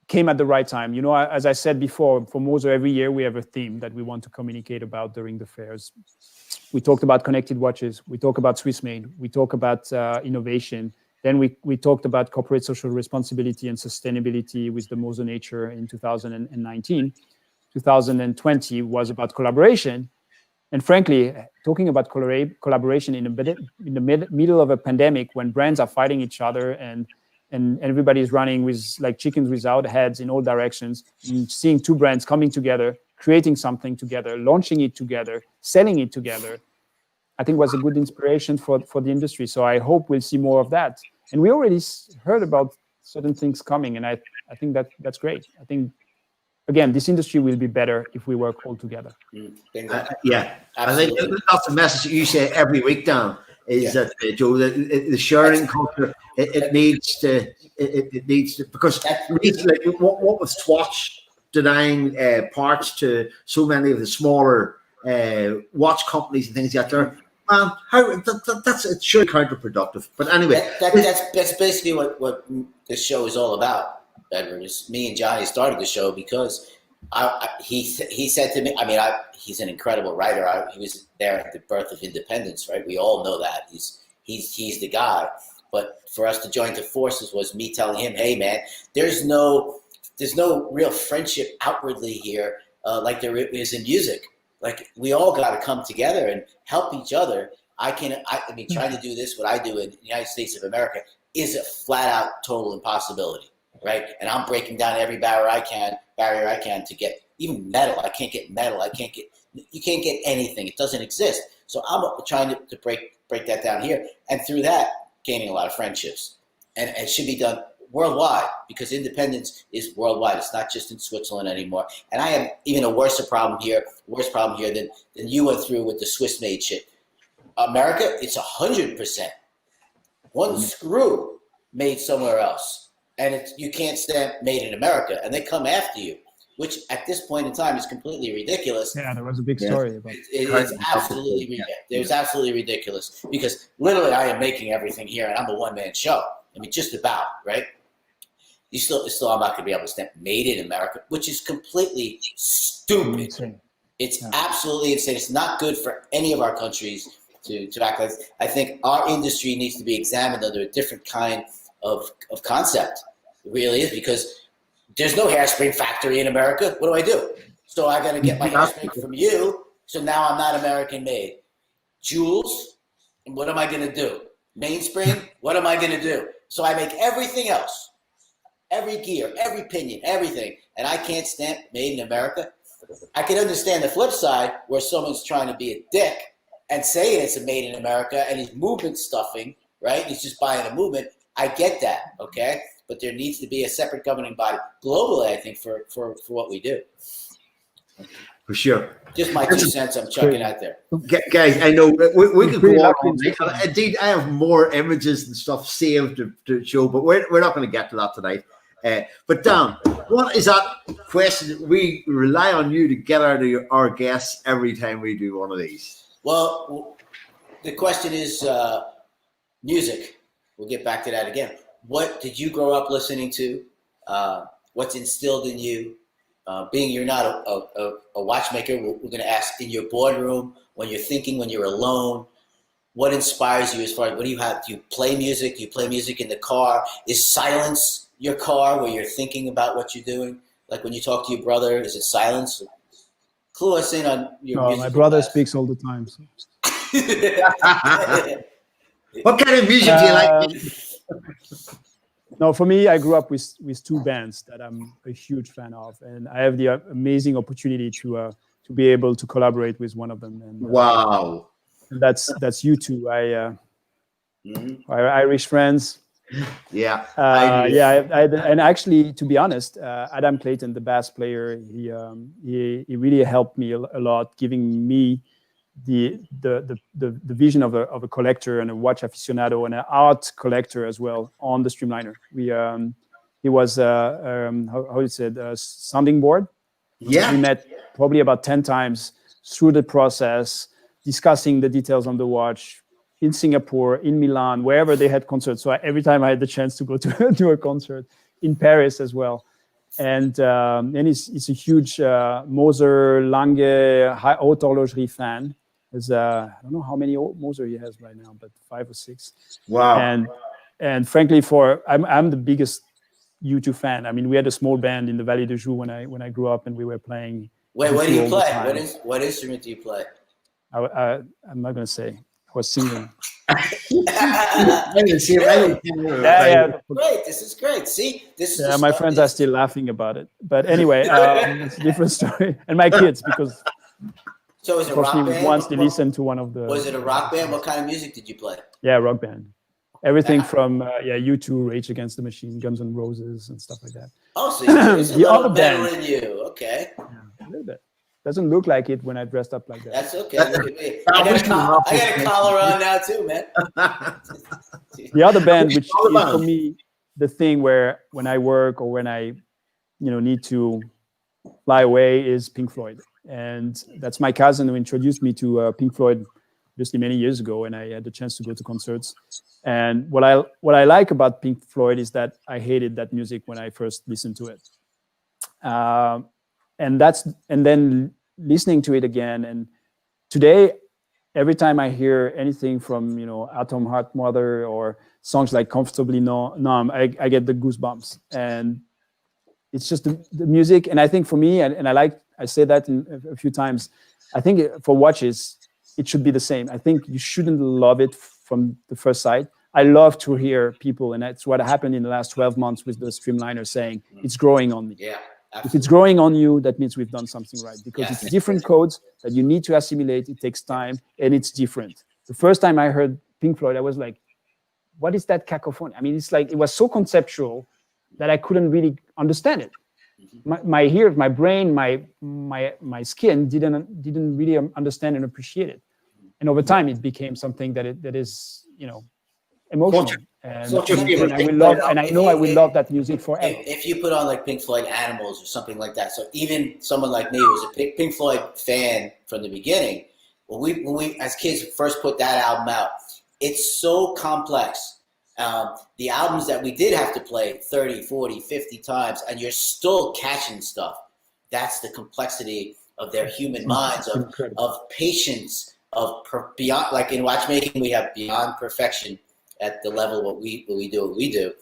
came at the right time. You know, as I said before, for Moser, every year we have a theme that we want to communicate about during the fairs. We talked about connected watches. We talk about Swiss made. We talk about innovation. Then we talked about corporate social responsibility and sustainability with the Moser Nature in 2019. 2020 was about collaboration. And frankly, talking about collaboration in the middle of a pandemic when brands are fighting each other and everybody's running with like chickens without heads in all directions, and seeing two brands coming together, creating something together, launching it together, selling it together, I think was a good inspiration for the industry. So I hope we'll see more of that. And we already heard about certain things coming, and I think that's great. I think, again, this industry will be better if we work all together. Yeah, I think that's the message that you say every week, Dan, is that, Joe, the sharing culture, it needs to, because like, what with Swatch denying parts to so many of the smaller watch companies and things out there, that's surely counterproductive. But anyway, that's basically what this show is all about. Edward, is me and Johnny started the show because he said to me, I mean, he's an incredible writer. He was there at the birth of independence, right? We all know that he's the guy. But for us to join the forces was me telling him, hey man, there's no real friendship outwardly here like there is in music. Like we all got to come together and help each other. I mean, trying to do this, what I do in the United States of America, is a flat out total impossibility, right? And I'm breaking down every barrier I can to get even metal. I can't get metal. You can't get anything. It doesn't exist. So I'm trying to break that down here, and through that, gaining a lot of friendships. And it should be done worldwide, because independence is worldwide. It's not just in Switzerland anymore. And I have even a worse problem here than you went through with the Swiss made shit. America, it's 100%. One screw made somewhere else. And you can't stamp made in America, and they come after you, which at this point in time is completely ridiculous. Yeah, there was a big story about it's absolutely ridiculous. It was absolutely ridiculous, because literally I am making everything here, and I'm a one-man show. I mean, just about, right? You still I'm not going to be able to stamp made in America, which is completely stupid. Insane. It's absolutely insane. It's not good for any of our countries to act like this. I think our industry needs to be examined under a different kind of concept. It really is, because there's no hairspring factory in America. What do I do? So I got to get my hairspring from you. So now I'm not American made. Jewels, what am I going to do? Mainspring, what am I going to do? So I make everything else, every gear, every pinion, everything, and I can't stamp made in America. I can understand the flip side, where someone's trying to be a dick and saying it's a made in America, and he's movement stuffing, right? He's just buying a movement. I get that, okay? But there needs to be a separate governing body globally, I think, for what we do. For sure. Just my 2 cents I'm chucking out there. Guys, I know we could go on. Indeed, I have more images and stuff saved to show, but we're not going to get to that tonight. But Dan, what is that question that we rely on you to get out of our guests every time we do one of these? Well, the question is music. We'll get back to that again. What did you grow up listening to? What's instilled in you? Being you're not a watchmaker, we're going to ask, in your boardroom, when you're thinking, when you're alone, what inspires you as far as, what do you have? Do you play music? Do you play music in the car? Is silence your car where you're thinking about what you're doing? Like when you talk to your brother, is it silence? Clue us in on your music. My brother speaks all the time. So. What kind of music do you like? No, for me, I grew up with two bands that I'm a huge fan of, and I have the amazing opportunity to be able to collaborate with one of them. And, wow, that's U2. our Irish friends. Yeah. And actually, to be honest, Adam Clayton, the bass player, he really helped me a lot, giving me the vision of a collector and a watch aficionado and an art collector as well on the Streamliner. He was how you said sounding board. Yeah. We met probably about 10 times through the process, discussing the details on the watch in Singapore, in Milan, wherever they had concerts. So every time I had the chance to go to a concert, in Paris as well. And he's a huge Moser Lange Haute Horlogerie fan. I don't know how many Moser he has right now, but 5 or 6. Wow. And frankly, I'm the biggest U2 fan. I mean, we had a small band in the Vallée de Joux when I grew up, and we were playing. Wait, what do you play? What instrument do you play? I'm not going to say. I was singing. Great. This is great. See, this is my friends are still laughing about it. But anyway, it's a different story. And my kids, because so is it a rock band? Once they listened to one of the. Was it a rock band? What kind of music did you play? Yeah, rock band. Everything from U2, Rage Against the Machine, Guns N' Roses, and stuff like that. Oh, so you're a little better than you. Okay. Yeah, a little bit. Doesn't look like it when I dressed up like that. That's okay. Look at me. I got a collar on now too, man. The other band, which is for me the thing where when I work or when I, need to fly away, is Pink Floyd, and that's my cousin who introduced me to Pink Floyd, obviously many years ago, and I had the chance to go to concerts. And what I like about Pink Floyd is that I hated that music when I first listened to it. And then listening to it again, and today, every time I hear anything from Atom Heart Mother or songs like Comfortably Numb, I get the goosebumps, and it's just the music. And I think for me, and I say that a few times, I think for watches it should be the same. I think you shouldn't love it from the first sight. I love to hear people, and that's what happened in the last 12 months with the Streamliner, saying it's growing on me. Yeah. Absolutely. If it's growing on you, that means we've done something right, because it's different codes that you need to assimilate. It takes time, and it's different. The first time I heard Pink Floyd, I was like, what is that cacophony? I mean, it's like, it was so conceptual that I couldn't really understand it. My ears, my brain, my skin didn't really understand and appreciate it. And over time, it became something that is, emotional. And I know I will love that music forever. If you put on like Pink Floyd Animals or something like that, so even someone like me who was a Pink Floyd fan from the beginning, when we as kids first put that album out, it's so complex. The albums that we did have to play 30, 40, 50 times, and you're still catching stuff. That's the complexity of their human minds, of patience, of beyond, like in watchmaking, we have beyond perfection at the level of what we do.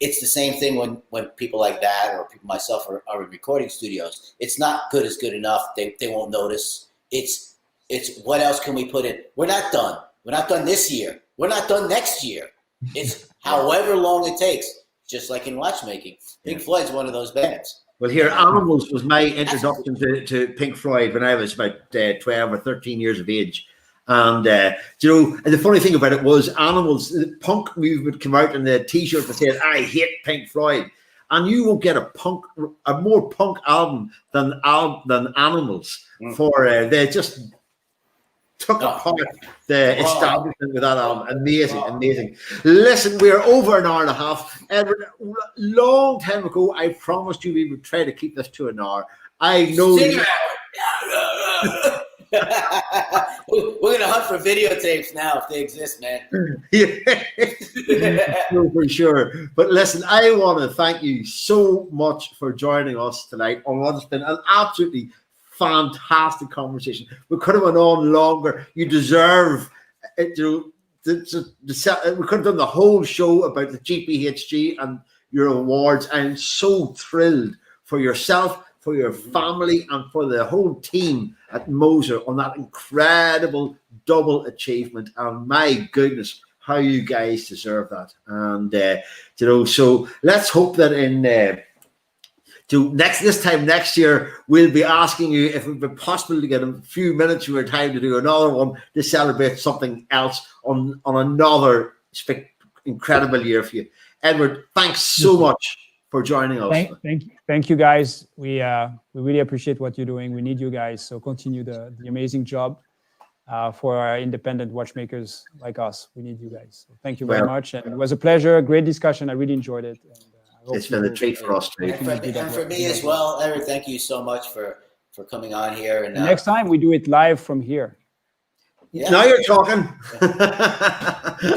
It's the same thing when people like that or people myself are in recording studios. It's not good as good enough. They won't notice. It's what else can we put in? We're not done. We're not done this year. We're not done next year. It's however long it takes, just like in watchmaking. Pink Floyd's one of those bands. Well, here, Animals was my introduction to Pink Floyd when I was about 12 or 13 years of age. And, and the funny thing about it was Animals, the punk movement came out in the T-shirt that said, I hate Pink Floyd. And you won't get a more punk album than Animals. For they just took apart the establishment with that album. Amazing. Listen, we are over an hour and a half. Long time ago, I promised you we would try to keep this to an hour. I know. We're gonna hunt for videotapes now if they exist, man. No, for sure. But listen, I want to thank you so much for joining us tonight on what has been an absolutely fantastic conversation. We could have went on longer. You deserve it. We could have done the whole show about the GPHG and your awards. I'm so thrilled for yourself, for your family, and for the whole team at Moser on that incredible double achievement. And my goodness, how you guys deserve that. And so let's hope that this time next year we'll be asking you if it would be possible to get a few minutes of your time to do another one to celebrate something else on another incredible year for you. Edward, thanks so much for joining us. Thank you guys. We really appreciate what you're doing. We need you guys, so continue the amazing job for our independent watchmakers like us. We need you guys. So thank you very much, and it was a pleasure. Great discussion. I really enjoyed it. And, it's been a treat for us too. And for me as well, Edward. Thank you so much for coming on here. And next time we do it live from here. Yeah. Now you're talking.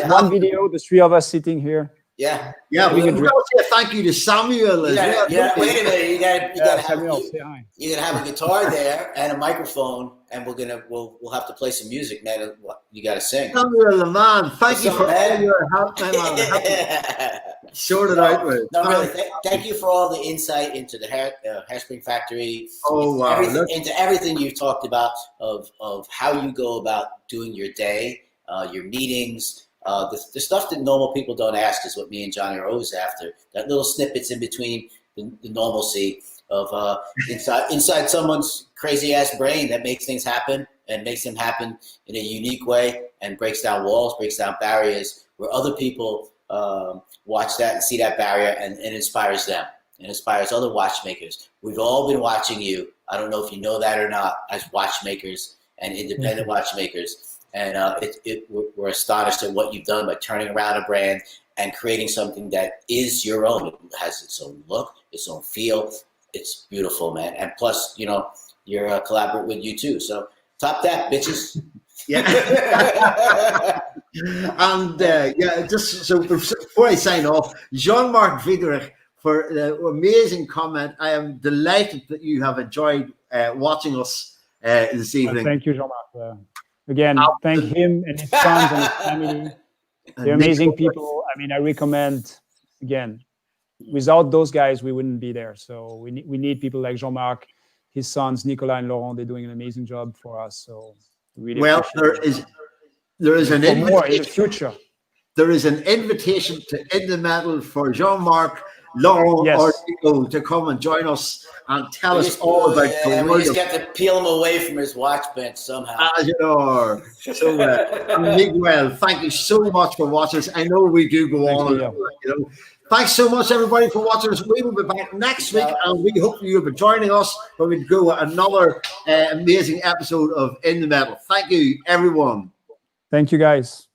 One video, the three of us sitting here. Yeah. We're going to say thank you to Samuel as well. Yeah, wait a minute. You gotta Samuel, say hi. You're gonna have a guitar there and a microphone, and we'll have to play some music, man. You gotta sing. Samuel, the man, thank you for all your help, man. Sort it out with. No, really, thank you for all the insight into the hairspring factory. Oh wow! Into everything you've talked about of how you go about doing your day, your meetings. The stuff that normal people don't ask is what me and Johnny are always after. That little snippets in between the normalcy of inside someone's crazy ass brain that makes things happen and makes them happen in a unique way and breaks down walls, breaks down barriers where other people watch that and see that barrier and inspires them and inspires other watchmakers. We've all been watching you. I don't know if you know that or not, as watchmakers and independent watchmakers. And we're astonished at what you've done by turning around a brand and creating something that is your own. It has its own look, its own feel. It's beautiful, man. And plus, you're collaborate with you too. So top that, bitches. Yeah. And just so before I sign off, Jean-Marc Viderich for the amazing comment. I am delighted that you have enjoyed watching us this evening. Thank you, Jean-Marc. Again, thank him and his sons and his family. They're amazing people. I mean, I recommend, again, without those guys, we wouldn't be there. So we need people like Jean-Marc, his sons, Nicolas and Laurent. They're doing an amazing job for us. So really there is an invitation more in the future. There is an invitation In the Metal for Jean-Marc, Laurent, or Nico to come and join us and tell us all about the world. We just got to peel him away from his watch bench somehow. As you know. So, Miguel, thank you so much for watching us. I know we do go on. Thanks so much, everybody, for watching us. We will be back next week, and we hope you'll be joining us when we go another amazing episode of In the Metal. Thank you, everyone. Thank you, guys.